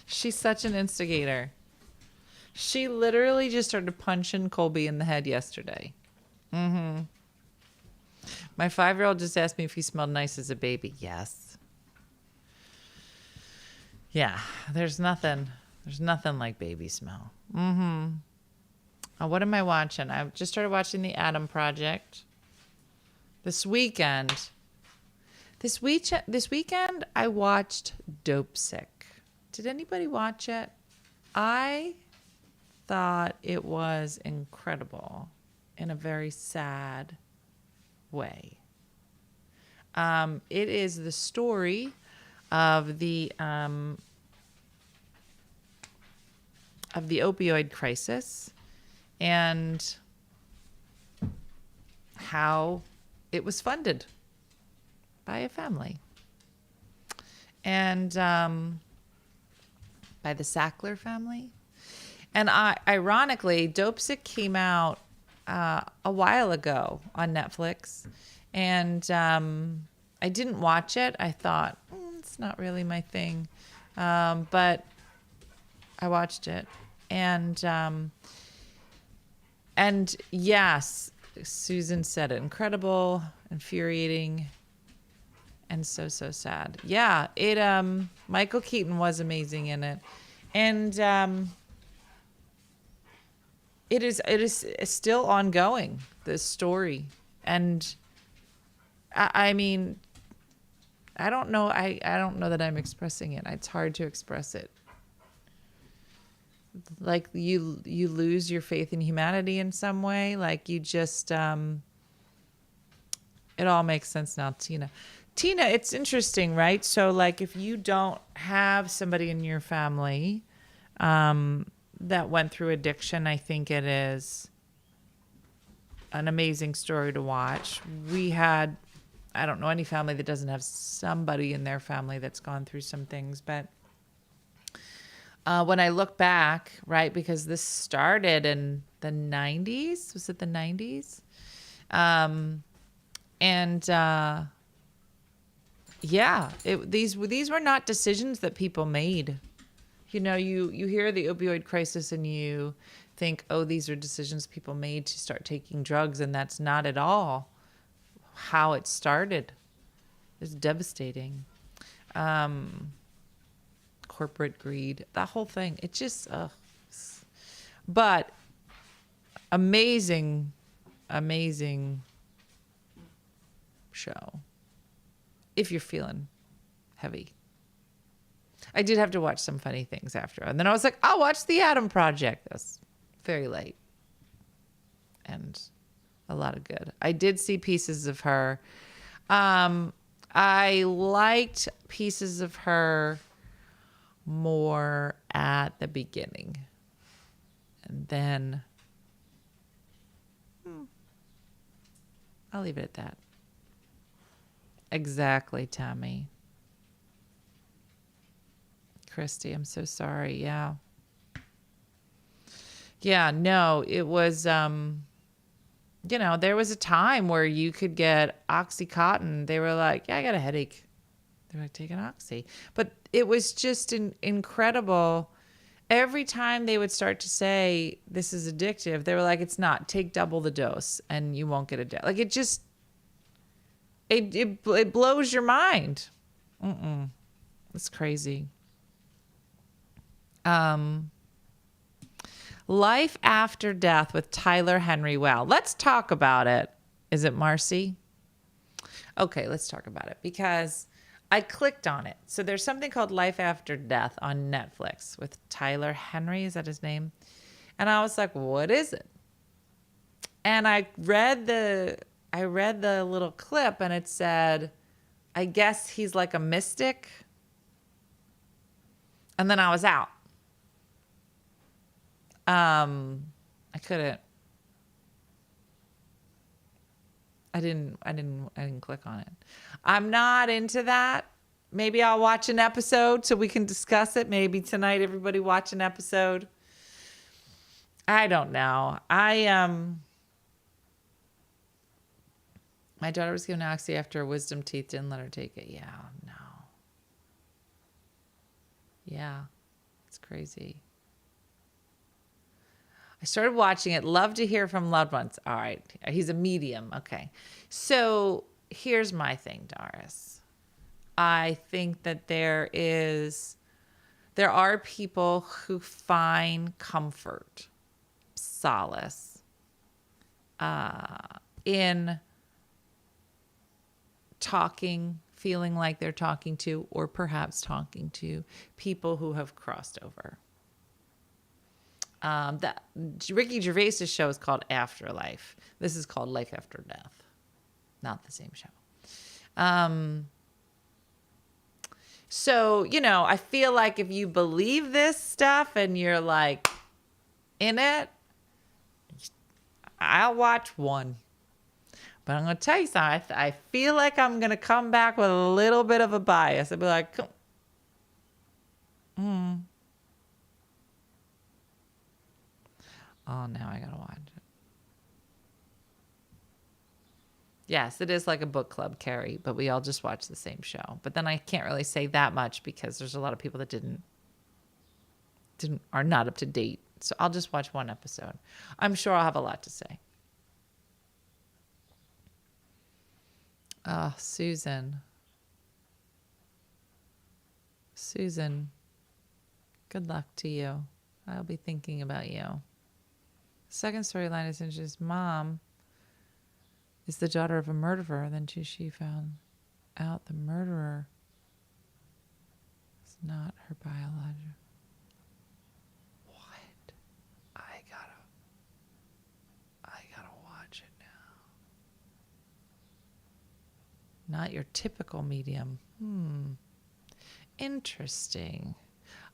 [SPEAKER 1] She's such an instigator. She literally just started punching Colby in the head yesterday. My 5-year-old just asked me if he smelled nice as a baby. Yes. Yeah, there's nothing like baby smell. What am I watching? I just started watching The Adam Project. This weekend I watched Dope Sick. Did anybody watch it? I thought it was incredible in a very sad way. It is the story of the opioid crisis and how it was funded by a family. And by the Sackler family. And ironically, Dope Sick came out a while ago on Netflix. And I didn't watch it. I thought, it's not really my thing. But I watched it. And yes, Susan said it. Incredible, infuriating, and so sad. Yeah, it Michael Keaton was amazing in it. And it is still ongoing, this story. And I mean, I don't know that I'm expressing it. It's hard to express it. Like you lose your faith in humanity in some way. Like you just it all makes sense now, Tina, it's interesting, right? So like if you don't have somebody in your family that went through addiction, I think it is an amazing story to watch. I don't know any family that doesn't have somebody in their family that's gone through some things, but when I look back, right, because this started in the 90s, was it the 90s? These were not decisions that people made. You know, you hear the opioid crisis and you think, oh, these are decisions people made to start taking drugs, and that's not at all how it started. It's devastating. Corporate greed, that whole thing. It just, but amazing show. If you're feeling heavy. I did have to watch some funny things after. And then I was like, I'll watch The Adam Project. That's very late. And a lot of good. I did see Pieces of Her. I liked Pieces of Her more at the beginning. And then I'll leave it at that. Exactly, Tammy. Christy, I'm so sorry. Yeah. Yeah, no, it was, there was a time where you could get Oxycontin. They were like, yeah, I got a headache. They're like, take an Oxy. But it was just incredible. Every time they would start to say, this is addictive, they were like, it's not. Take double the dose and you won't get addicted. Like, it just, it blows your mind. It's crazy. Life After Death with Tyler Henry. Wow. Let's talk about it. Is it Marcy? Okay, let's talk about it because I clicked on it. So there's something called Life After Death on Netflix with Tyler Henry. Is that his name? And I was like, what is it? And I read the little clip and it said, I guess he's like a mystic. And then I was out. I couldn't I didn't click on it. I'm not into that. Maybe I'll watch an episode so we can discuss it. Maybe tonight everybody watch an episode. I don't know. My daughter was given oxy after her wisdom teeth didn't let her take it. Yeah, no. Yeah, it's crazy. I started watching it. Love to hear from loved ones. All right. He's a medium. Okay. So here's my thing, Doris. I think that there are people who find comfort, solace, in talking, feeling like they're talking to, or perhaps talking to people who have crossed over. Ricky Gervais's show is called Afterlife. This is called Life After Death. Not the same show. So, I feel like if you believe this stuff and you're like in it, I'll watch one. But I'm going to tell you something. I feel like I'm going to come back with a little bit of a bias. I'll be like, oh, now I got to watch it. Yes, it is like a book club, Carrie, but we all just watch the same show. But then I can't really say that much because there's a lot of people that are not up to date. So I'll just watch one episode. I'm sure I'll have a lot to say. Oh, Susan. Susan, good luck to you. I'll be thinking about you. Second storyline is interesting. Mom is the daughter of a murderer. Then she found out the murderer is not her biological. What? I gotta watch it now. Not your typical medium. Interesting.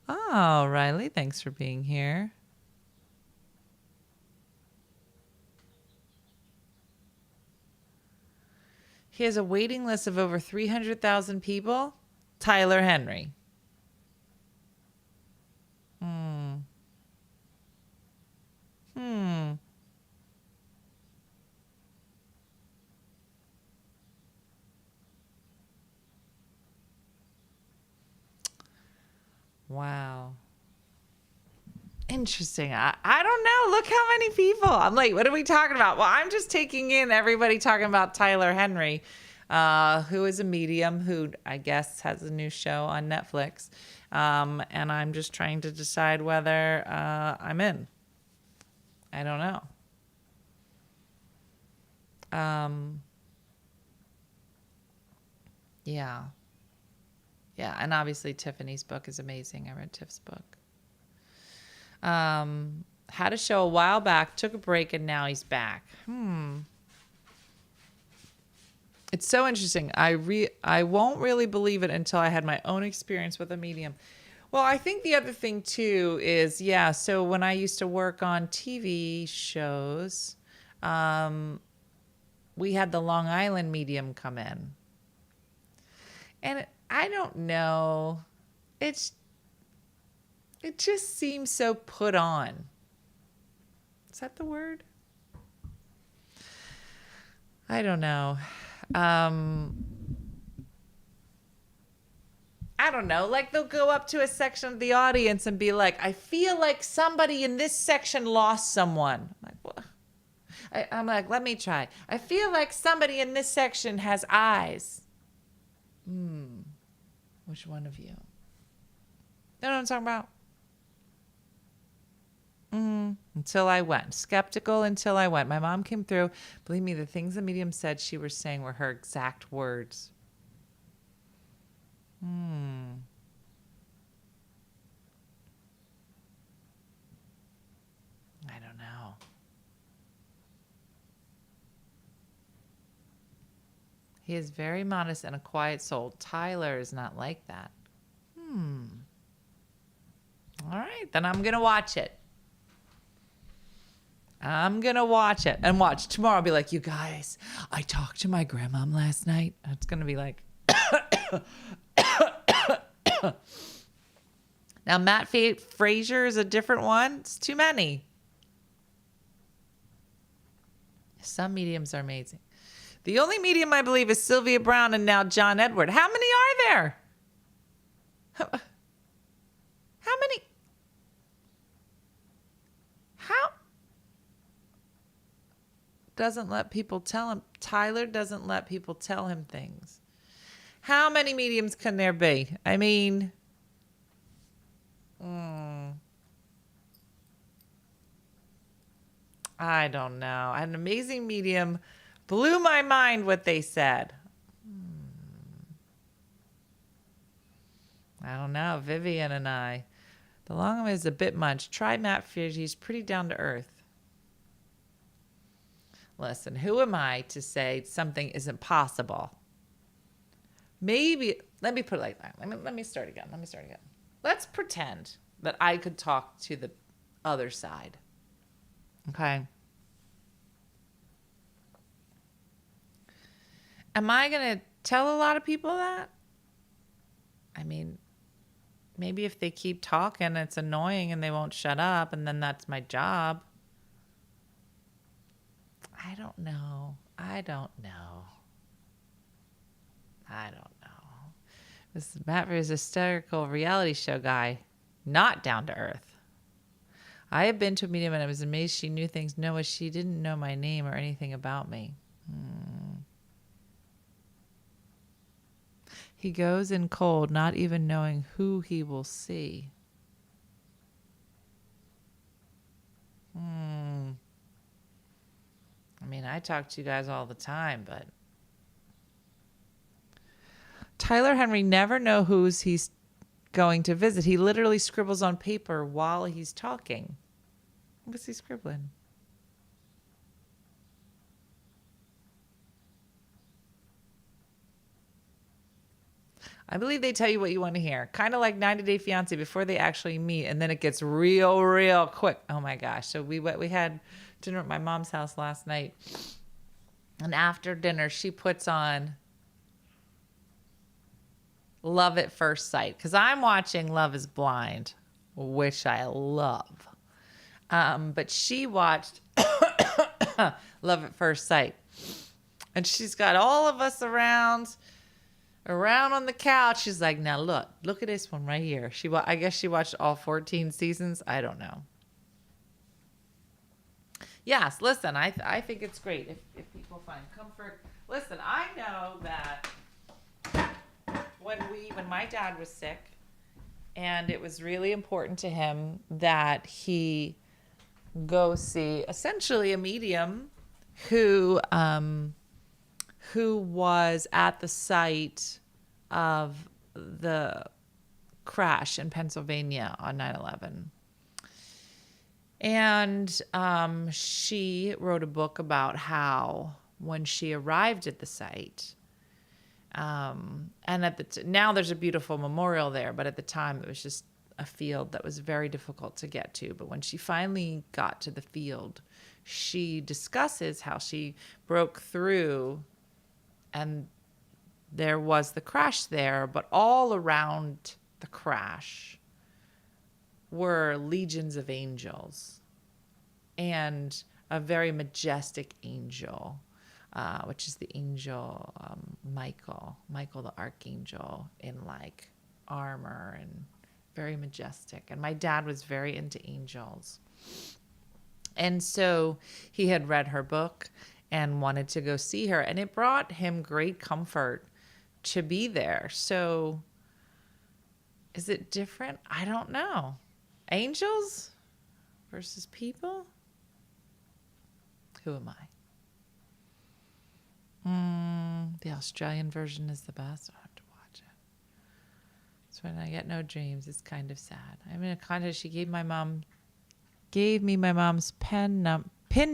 [SPEAKER 1] Oh, Riley, thanks for being here. He has a waiting list of over 300,000 people. Tyler Henry. Wow. Interesting. I don't know. Look how many people. I'm like, what are we talking about? Well, I'm just taking in everybody talking about Tyler Henry, who is a medium who I guess has a new show on Netflix. And I'm just trying to decide whether I'm in. I don't know. Yeah. Yeah. And obviously Tiffany's book is amazing. I read Tiff's book. Had a show a while back, took a break, and now he's back. It's so interesting. I won't really believe it until I had my own experience with a medium. Well, I think the other thing too is, so when I used to work on TV shows, we had the Long Island medium come in. And I don't know. It just seems so put on. Is that the word? I don't know. I don't know. Like they'll go up to a section of the audience and be like, I feel like somebody in this section lost someone. I'm like, what? I'm like, let me try. I feel like somebody in this section has eyes. Which one of you? You know what I'm talking about? Until I went. Skeptical until I went. My mom came through. Believe me, the things the medium said she was saying were her exact words. I don't know. He is very modest and a quiet soul. Tyler is not like that. All right, then I'm going to watch it. I'm going to watch it. And watch. Tomorrow I'll be like, you guys, I talked to my grandmom last night. It's going to be like... Now, Matt Frazier is a different one. It's too many. Some mediums are amazing. The only medium I believe is Sylvia Brown and now John Edward. How many are there? How many? How? Doesn't let people tell him. Tyler doesn't let people tell him things. How many mediums can there be? I mean, I don't know. An amazing medium blew my mind what they said. I don't know. Vivian and I. The long way is a bit much. Try Matt Frazier. He's pretty down to earth. Listen, who am I to say something isn't possible? Maybe, let me put it like that. Let me start again. Let's pretend that I could talk to the other side. Okay? Am I going to tell a lot of people that? I mean, maybe if they keep talking, it's annoying and they won't shut up, and then that's my job. I don't know. This is Matt Fraser's hysterical reality show guy, not down to earth. I have been to a medium and I was amazed she knew things. No, she didn't know my name or anything about me. He goes in cold, not even knowing who he will see. I mean, I talk to you guys all the time, but Tyler Henry never know who's he's going to visit. He literally scribbles on paper while he's talking. What's he scribbling? I believe they tell you what you want to hear. Kind of like 90 Day Fiancé before they actually meet, and then it gets real quick. Oh my gosh. So we had dinner at my mom's house last night. And after dinner, she puts on Love at First Sight. Because I'm watching Love is Blind, which I love. But she watched Love at First Sight. And she's got all of us around on the couch. She's like, now look at this one right here. I guess she watched all 14 seasons. I don't know. Yes, listen, I think it's great if people find comfort. Listen, I know that when my dad was sick, and it was really important to him that he go see essentially a medium who was at the site of the crash in Pennsylvania on 9/11. And she wrote a book about how when she arrived at the site, and now there's a beautiful memorial there, but at the time it was just a field that was very difficult to get to. But when she finally got to the field, she discusses how she broke through and there was the crash there, but all around the crash were legions of angels and a very majestic angel, which is the angel Michael the archangel in like armor and very majestic. And my dad was very into angels. And so he had read her book and wanted to go see her. And it brought him great comfort to be there. So is it different? I don't know. Angels versus people? Who am I? The Australian version is the best. I'll have to watch it. So when I get no dreams, it's kind of sad. I'm in a contest. She gave me my mom's PIN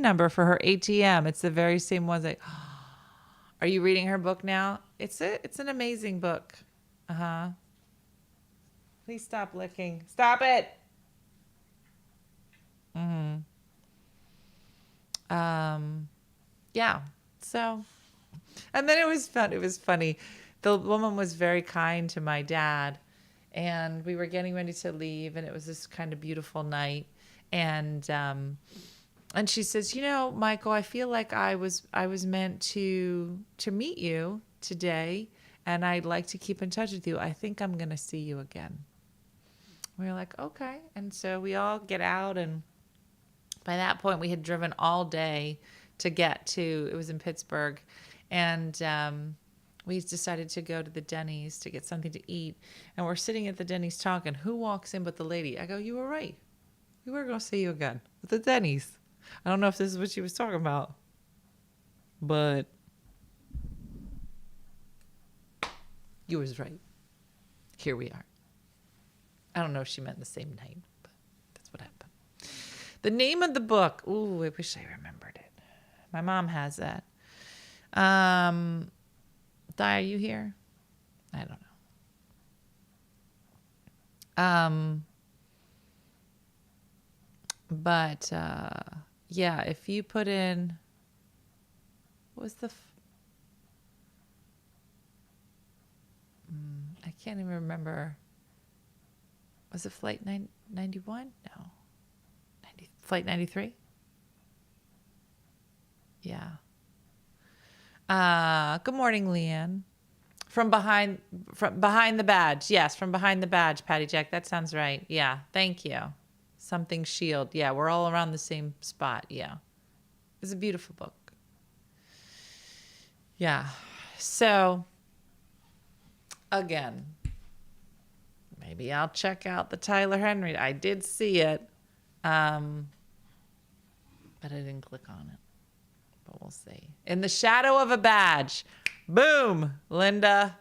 [SPEAKER 1] number for her ATM. It's the very same ones. Are you reading her book now? It's an amazing book. Please stop licking. Stop it. Yeah. So, and then it was fun. It was funny. The woman was very kind to my dad, and we were getting ready to leave, and it was this kind of beautiful night. And she says, you know, Michael, I feel like I was meant to meet you today, and I'd like to keep in touch with you. I think I'm going to see you again. We were like, okay. And so we all get out, and by that point we had driven all day to get to, it was in Pittsburgh, and we decided to go to the Denny's to get something to eat. And we're sitting at the Denny's talking. Who walks in but the lady? I go, you were right. We were going to see you again at the Denny's. I don't know if this is what she was talking about, but you was right. Here we are. I don't know if she meant the same night, but that's what happened. The name of the book. Ooh, I wish I remembered it. My mom has that. Di, are you here? I don't know. But yeah, if you put in, what was the, I can't even remember. Was it Flight 91? No. Flight 93? Yeah. Good morning, Leanne. From behind the badge. Yes, from behind the badge, Patty Jack. That sounds right. Yeah, thank you. Something Shield. Yeah, we're all around the same spot. Yeah. It's a beautiful book. Yeah. So, again, maybe I'll check out the Tyler Henry. I did see it, but I didn't click on it. But we'll see. In the Shadow of a Badge. Boom, Linda.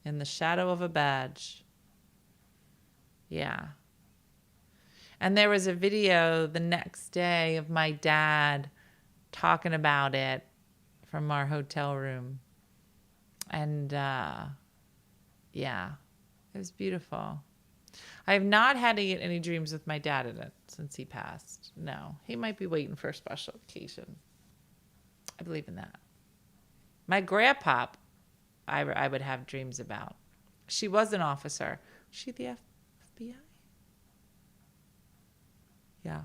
[SPEAKER 1] In the Shadow of a Badge. Yeah. And there was a video the next day of my dad talking about it from our hotel room. And yeah, it was beautiful. I have not had any dreams with my dad in it since he passed. No, he might be waiting for a special occasion. I believe in that. My grandpa, I would have dreams about. She was an officer. Was she the FBI? Yeah.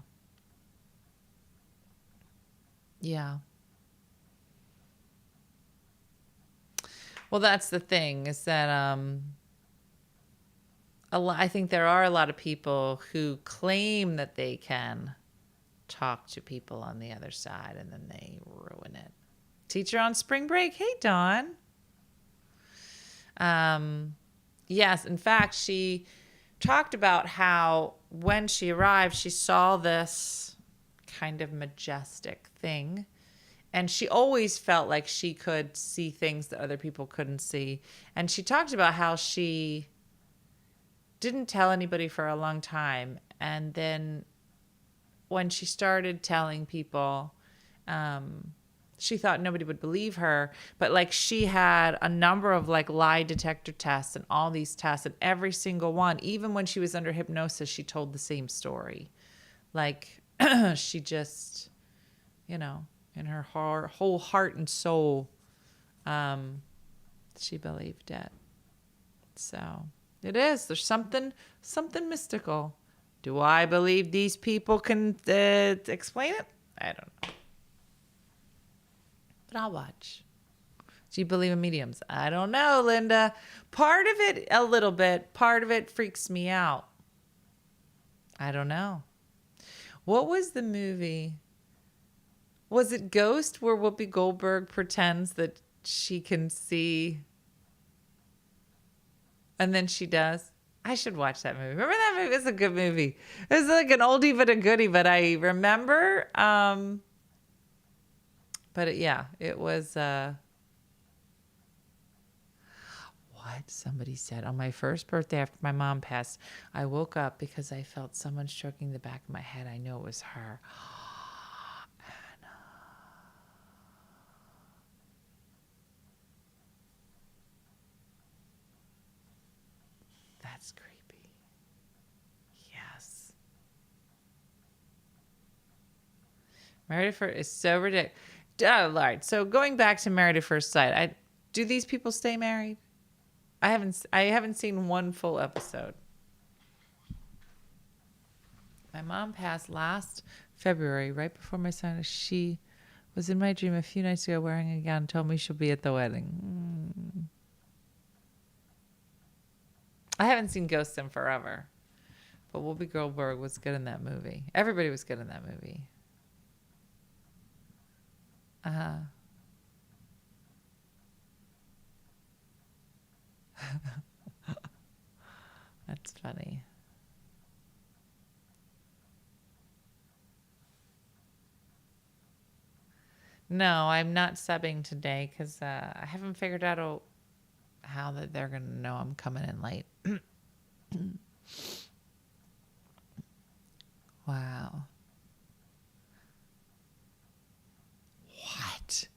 [SPEAKER 1] Yeah. Well, that's the thing, is that I think there are a lot of people who claim that they can talk to people on the other side, and then they ruin it. Teacher on spring break. Hey, Dawn. Yes, in fact, she talked about how when she arrived, she saw this kind of majestic thing. And she always felt like she could see things that other people couldn't see. And she talked about how she didn't tell anybody for a long time. And then when she started telling people, she thought nobody would believe her. But like, she had a number of like lie detector tests and all these tests, and every single one, even when she was under hypnosis, she told the same story. Like, she just, you know, in her whole heart and soul, she believed it. So it is. There's something mystical. Do I believe these people can explain it? I don't know. But I'll watch. Do you believe in mediums? I don't know, Linda. Part of it, a little bit. Part of it freaks me out. I don't know. What was the movie? Was it Ghost, where Whoopi Goldberg pretends that she can see and then she does? I should watch that movie. Remember that movie? It's a good movie. It's like an oldie but a goodie, but I remember. But yeah, it was. What somebody said on my first birthday after my mom passed, I woke up because I felt someone stroking the back of my head. I know it was her. Anna. That's creepy. Yes. Married at First is so ridiculous. All right. So going back to Married at First Sight, do these people stay married? I haven't seen one full episode. My mom passed last February, right before my son. She was in my dream a few nights ago wearing a gown, told me she'll be at the wedding. I haven't seen Ghosts in forever. But Whoopi Goldberg was good in that movie. Everybody was good in that movie. That's funny. No, I'm not subbing today because I haven't figured out how that they're going to know I'm coming in late. Wow. What?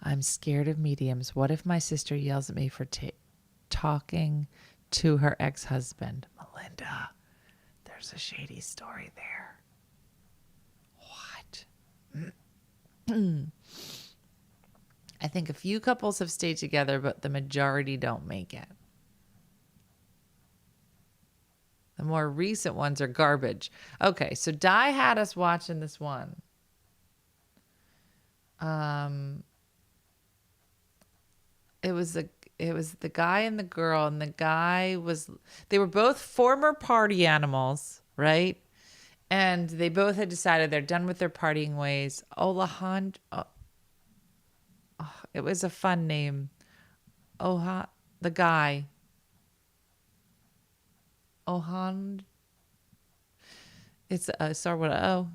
[SPEAKER 1] I'm scared of mediums. What if my sister yells at me for talking to her ex-husband? Melinda, there's a shady story there. What? I think a few couples have stayed together, but the majority don't make it. The more recent ones are garbage. Okay, so Di had us watching this one. It was the guy and the girl, and the guy they were both former party animals, right? And they both had decided they're done with their partying ways. It was a fun name. The guy. It's start with an O.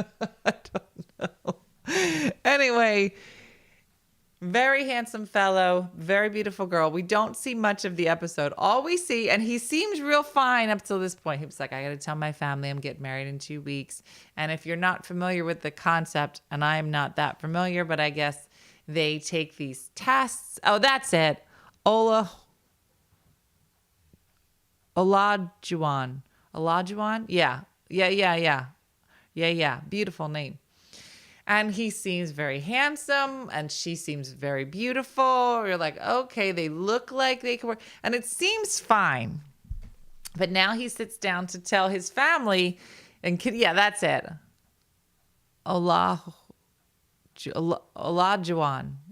[SPEAKER 1] I don't know. Anyway, very handsome fellow, very beautiful girl. We don't see much of the episode. All we see, and he seems real fine up till this point. He was like, I got to tell my family I'm getting married in 2 weeks. And if you're not familiar with the concept, and I'm not that familiar, but I guess they take these tests. Oh, that's it. Olajuwon. Yeah. Beautiful name. And he seems very handsome, and she seems very beautiful. You're like, okay, they look like they could work. And it seems fine. But now he sits down to tell his family, and that's it. Olajuwon.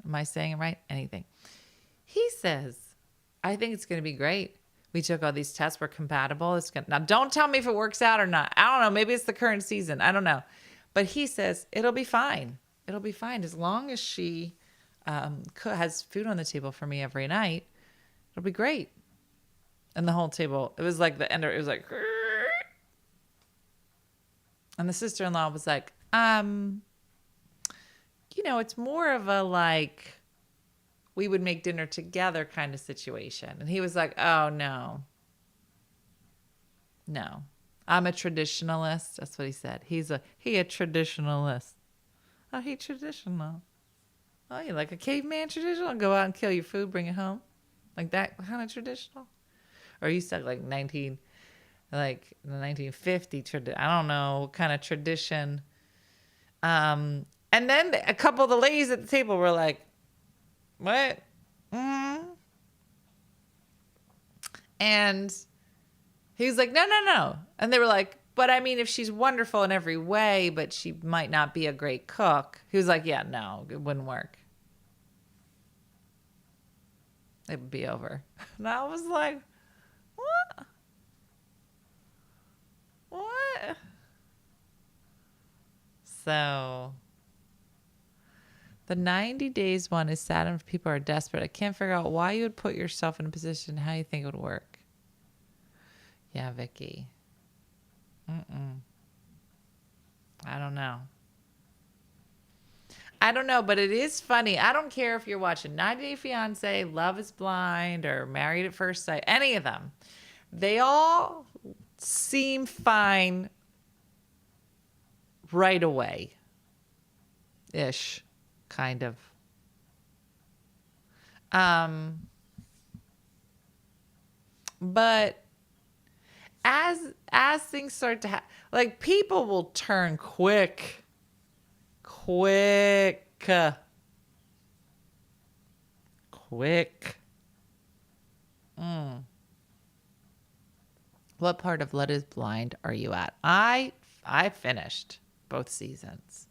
[SPEAKER 1] Am I saying it right? Anything. He says, I think it's going to be great. We took all these tests. We're compatible. Now, don't tell me if it works out or not. I don't know. Maybe it's the current season. I don't know. But he says, it'll be fine. It'll be fine. As long as she has food on the table for me every night, it'll be great. And the whole table, it was like the end. It was like, and the sister-in-law was like, it's more of a like, we would make dinner together kind of situation. And he was like, oh, no. I'm a traditionalist. That's what he said. He a traditionalist. Oh, he traditional. Oh, you like a caveman traditional? Go out and kill your food, bring it home? Like that kind of traditional? Or you said like the 1950 tradition. I don't know what kind of tradition. And then a couple of the ladies at the table were like, what? And he was like, no. And they were like, but I mean, if she's wonderful in every way, but she might not be a great cook. He was like, yeah, no, it wouldn't work. It would be over. And I was like, what? So the 90 days one is sad if people are desperate. I can't figure out why you would put yourself in a position, how you think it would work. Yeah, Vicky. I don't know, but it is funny. I don't care if you're watching 90 Day Fiance, Love is Blind, or Married at First Sight, any of them. They all seem fine right away. Ish, kind of. But as things start to happen, like people will turn quick quick. Quick. What part of Love is Blind are you at? I finished both seasons.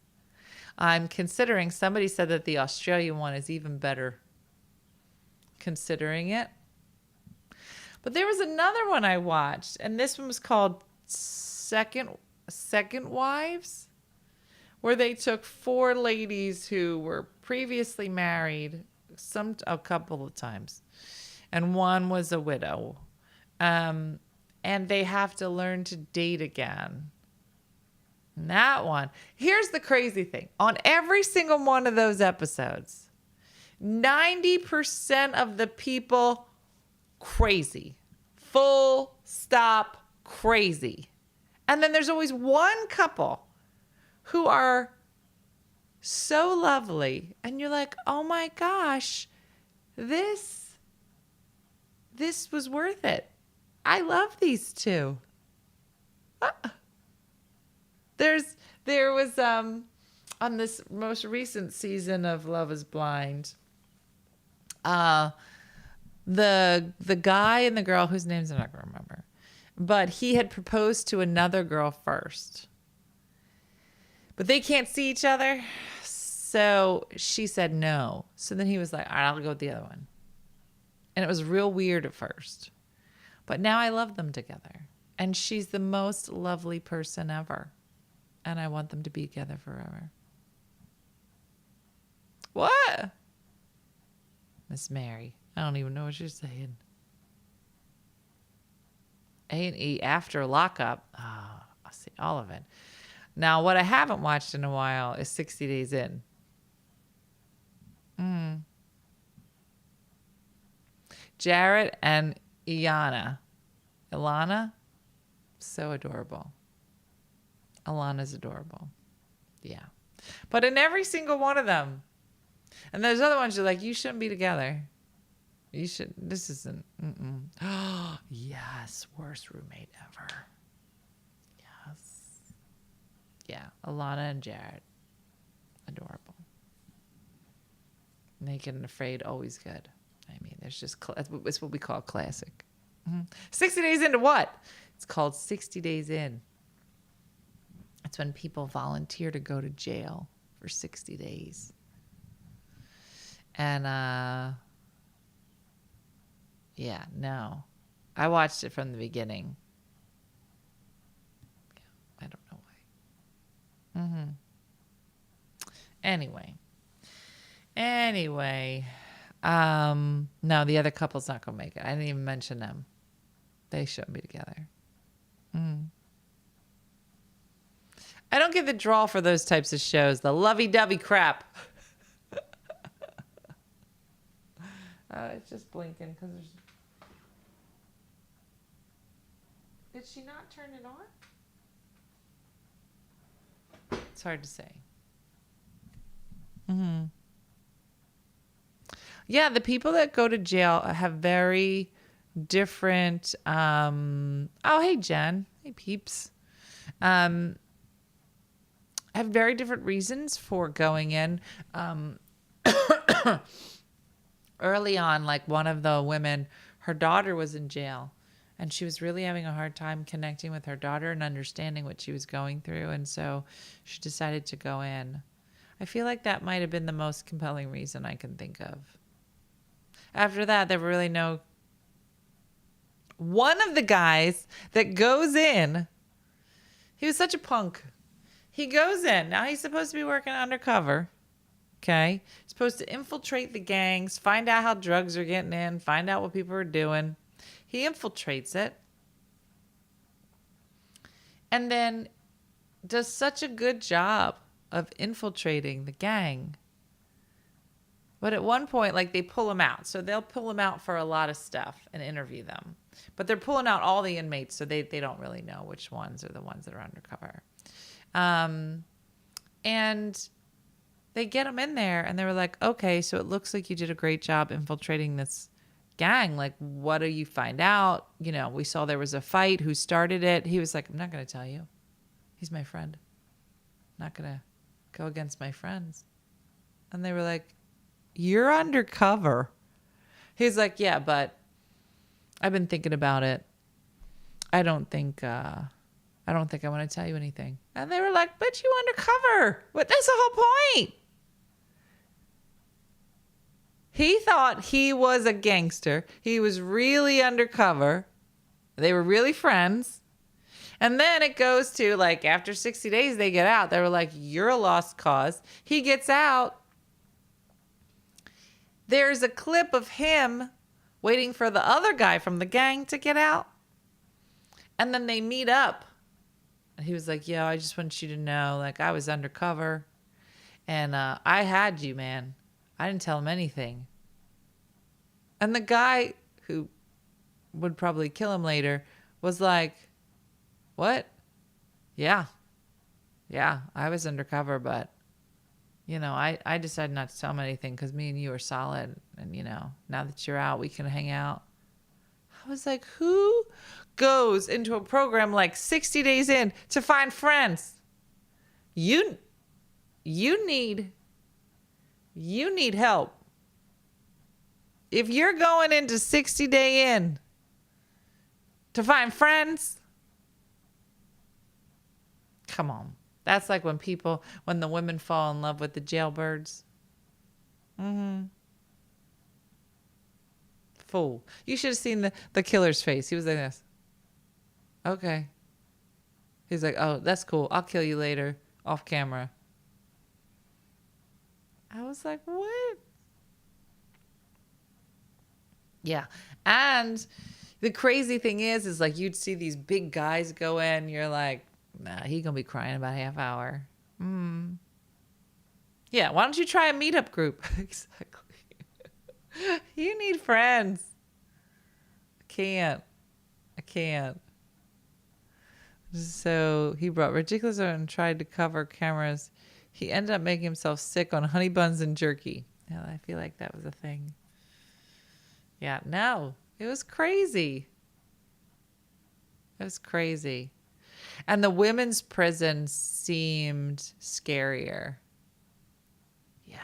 [SPEAKER 1] I'm considering, somebody said that the Australian one is even better. Considering it. But there was another one I watched, and this one was called Second Wives, where they took 4 ladies who were previously married a couple of times, and one was a widow, and they have to learn to date again. And that one, here's the crazy thing: on every single one of those episodes, 90% of the people crazy, full stop crazy. And then there's always one couple who are so lovely, and you're like, oh my gosh, this was worth it. I love these two. There was on this most recent season of Love is Blind, the guy and the girl whose names I'm not gonna remember, but he had proposed to another girl first. But they can't see each other. So she said no. So then he was like, all right, I'll go with the other one. And it was real weird at first. But now I love them together. And she's the most lovely person ever. And I want them to be together forever. What? Miss Mary. I don't even know what you're saying. A&E after lockup. Oh, I'll see all of it. Now, what I haven't watched in a while is 60 Days In. Jarrett and Ilana, so adorable. Alana's adorable. Yeah. But in every single one of them, and there's other ones you're like, you shouldn't be together. You should, this isn't, Oh, yes, worst roommate ever. Yes. Yeah, Alana and Jared. Adorable. Naked and Afraid, always good. I mean, there's just, it's what we call classic. 60 Days Into what? It's called 60 Days In. It's when people volunteer to go to jail for 60 days. And, yeah, no. I watched it from the beginning. I don't know why. Anyway. No, the other couple's not going to make it. I didn't even mention them. They shouldn't be together. I don't get the draw for those types of shows. The lovey-dovey crap. It's just blinking because there's... Did she not turn it on? It's hard to say. Yeah, the people that go to jail have very different... oh, hey, Jen. Hey, peeps. Have very different reasons for going in. Early on, like one of the women, her daughter was in jail. And she was really having a hard time connecting with her daughter and understanding what she was going through. And so she decided to go in. I feel like that might have been the most compelling reason I can think of. After that, there were really no... One of the guys that goes in, he was such a punk. He goes in. Now he's supposed to be working undercover. Okay? He's supposed to infiltrate the gangs, find out how drugs are getting in, find out what people are doing. He infiltrates it. And then does such a good job of infiltrating the gang. But at one point, like, they pull him out. So they'll pull him out for a lot of stuff and interview them. But they're pulling out all the inmates, so they don't really know which ones are the ones that are undercover. And they get him in there, and they were like, okay, so it looks like you did a great job infiltrating this gang. Like, what do you find out? You know, we saw there was a fight. Who started it? He was like, I'm not going to tell you. He's my friend. Not going to go against my friends. And they were like, you're undercover. He's like, yeah, but I've been thinking about it. I don't think I want to tell you anything. And they were like, but you undercover. But that's the whole point. He thought he was a gangster. He was really undercover. They were really friends. And then it goes to like after 60 days, they get out. They were like, you're a lost cause. He gets out. There's a clip of him waiting for the other guy from the gang to get out. And then they meet up. And he was like, yo, I just want you to know, like, I was undercover. And I had you, man. I didn't tell him anything. And the guy who would probably kill him later was like, what? Yeah. Yeah, I was undercover, but, you know, I decided not to tell him anything because me and you are solid. And, you know, now that you're out, we can hang out. I was like, who goes into a program like 60 days in to find friends? You need help. If you're going into 60 day in to find friends, come on. That's like when the women fall in love with the jailbirds. Fool. You should have seen the killer's face. He was like this. Okay. He's like, oh, that's cool. I'll kill you later off camera. I was like, what? Yeah. And the crazy thing is like you'd see these big guys go in. You're like, nah, he gonna be crying about a half hour. Yeah, why don't you try a meetup group? Exactly. You need friends. I can't. So he brought ridiculous and tried to cover cameras. He ended up making himself sick on honey buns and jerky. Yeah, I feel like that was a thing. Yeah, no, it was crazy. It was crazy. And the women's prison seemed scarier. Yeah.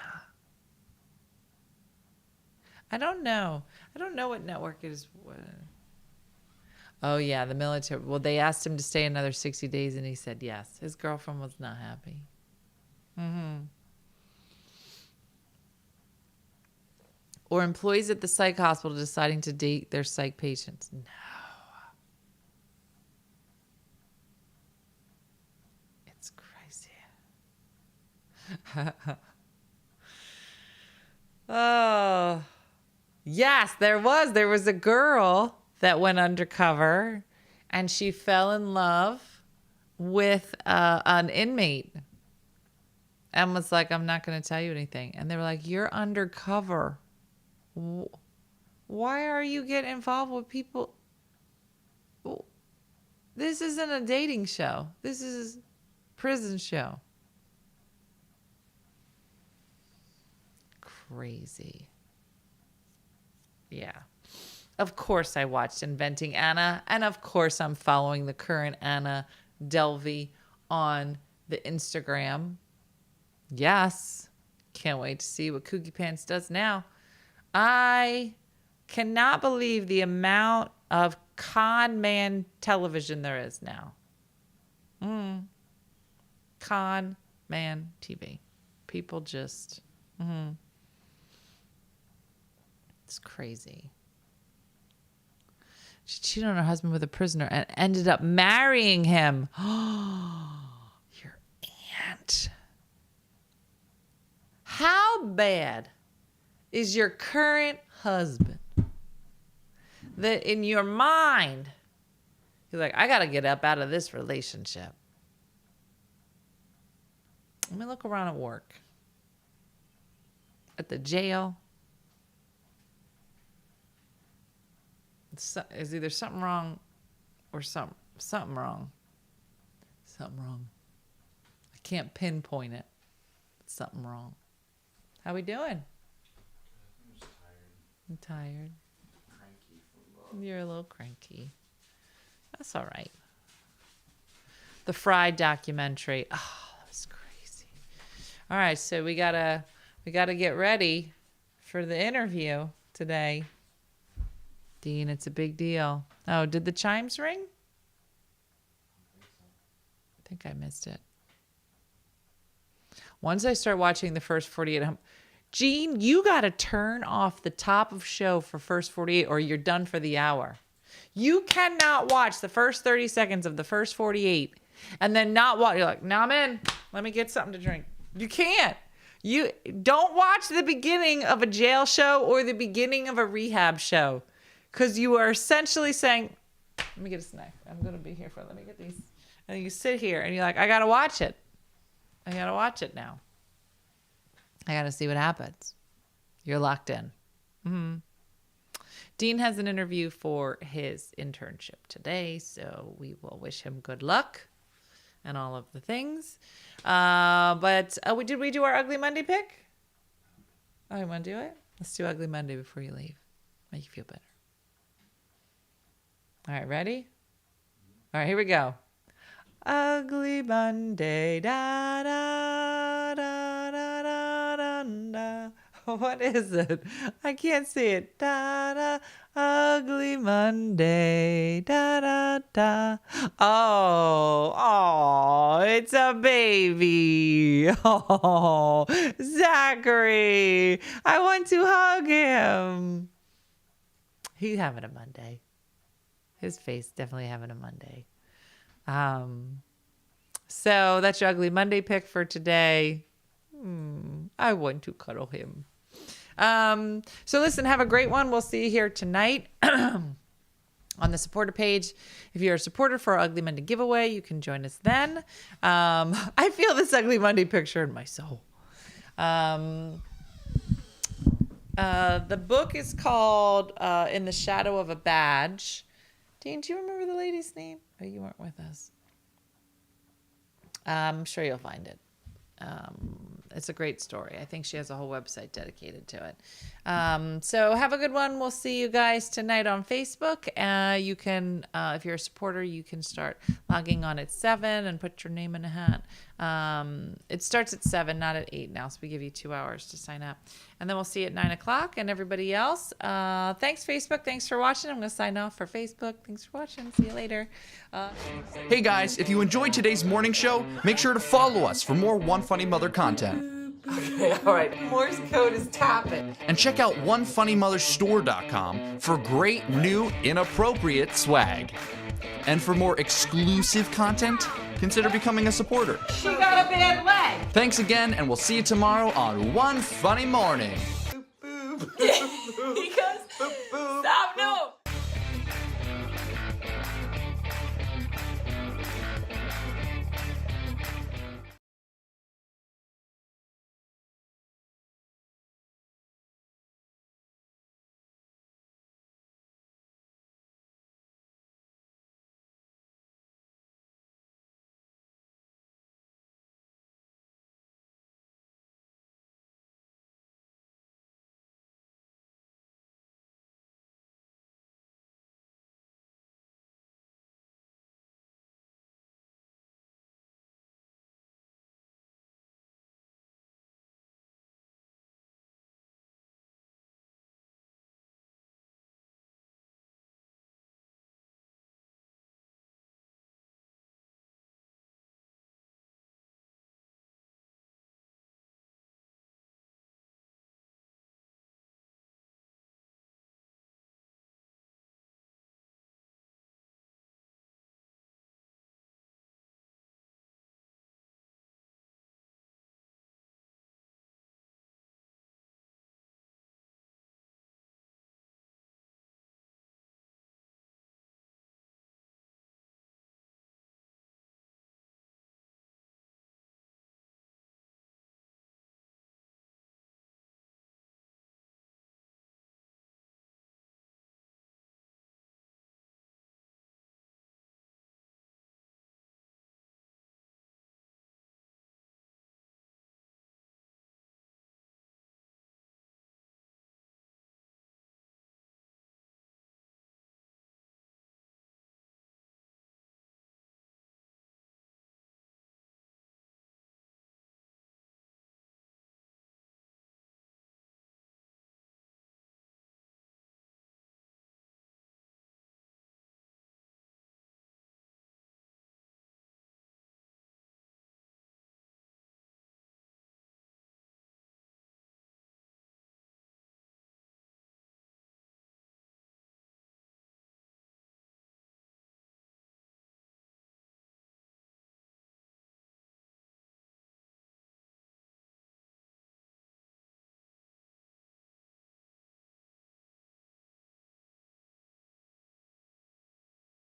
[SPEAKER 1] I don't know what network it is. Oh, yeah, the military. Well, they asked him to stay another 60 days, and he said yes. His girlfriend was not happy. Or employees at the psych hospital deciding to date their psych patients. No. It's crazy. Oh. Yes, there was a girl that went undercover and she fell in love with an inmate and was like, I'm not going to tell you anything. And they were like, you're undercover. Why are you getting involved with people? This isn't a dating show. This is a prison show. Crazy. Yeah. Of course I watched Inventing Anna, and of course I'm following the current Anna Delvey on the Instagram. Yes. Can't wait to see what Kooky Pants does now. I cannot believe the amount of con man television there is now. Con man TV. People just... It's crazy. She cheated on her husband with a prisoner and ended up marrying him. Your aunt. How bad is your current husband that in your mind, you're like, I got to get up out of this relationship? Let me look around at work. At the jail. Is either something wrong or something wrong. Something wrong. I can't pinpoint it. It's something wrong. How we doing? I'm tired. You're a little cranky. That's all right. The Fry documentary. Oh, that was crazy. All right, so we gotta get ready for the interview today. Dean, it's a big deal. Oh, did the chimes ring? I think I missed it. Once I start watching the first 48, Gene, you got to turn off the top of show for first 48 or you're done for the hour. You cannot watch the first 30 seconds of the first 48 and then not watch. You're like, now I'm in. Let me get something to drink. You can't. You don't watch the beginning of a jail show or the beginning of a rehab show because you are essentially saying, let me get a snack. I'm going to be here let me get these. And you sit here and you're like, I got to watch it. I got to watch it now. I got to see what happens. You're locked in. Mm-hmm. Dean has an interview for his internship today, so we will wish him good luck and all of the things. But did we do our Ugly Monday pick? Oh, you want to do it? Let's do Ugly Monday before you leave. Make you feel better. All right, ready? All right, here we go. Ugly Monday, da da da da da da da. What is it? I can't see it. Da da. Ugly Monday, da da da. Oh, it's a baby. Oh, Zachary. I want to hug him. He's having a Monday. His face definitely having a Monday. So that's your Ugly Monday pick for today. I want to cuddle him. So listen, have a great one. We'll see you here tonight on the supporter page. If you're a supporter for our Ugly Monday giveaway, you can join us then. I feel this Ugly Monday picture in my soul. The book is called In the Shadow of a Badge. Dean, do you remember the lady's name? Oh, you weren't with us. I'm sure you'll find it. It's a great story. I think she has a whole website dedicated to it. So have a good one. We'll see you guys tonight on Facebook. You can, if you're a supporter, you can start logging on at 7 and put your name in a hat. It starts at 7, not at 8 now. So we give you 2 hours to sign up. And then we'll see you at 9 o'clock. And everybody else, thanks, Facebook. Thanks for watching. I'm going to sign off for Facebook. Thanks for watching. See you later.
[SPEAKER 7] Hey guys, if you enjoyed today's morning show, make sure to follow us for more One Funny Mother content.
[SPEAKER 1] Okay, all right. Morse code is tapping.
[SPEAKER 7] And check out OneFunnyMotherStore.com for great new inappropriate swag. And for more exclusive content, consider becoming a supporter.
[SPEAKER 1] She got a bad leg.
[SPEAKER 7] Thanks again, and we'll see you tomorrow on One Funny Morning.
[SPEAKER 1] He goes, stop, no.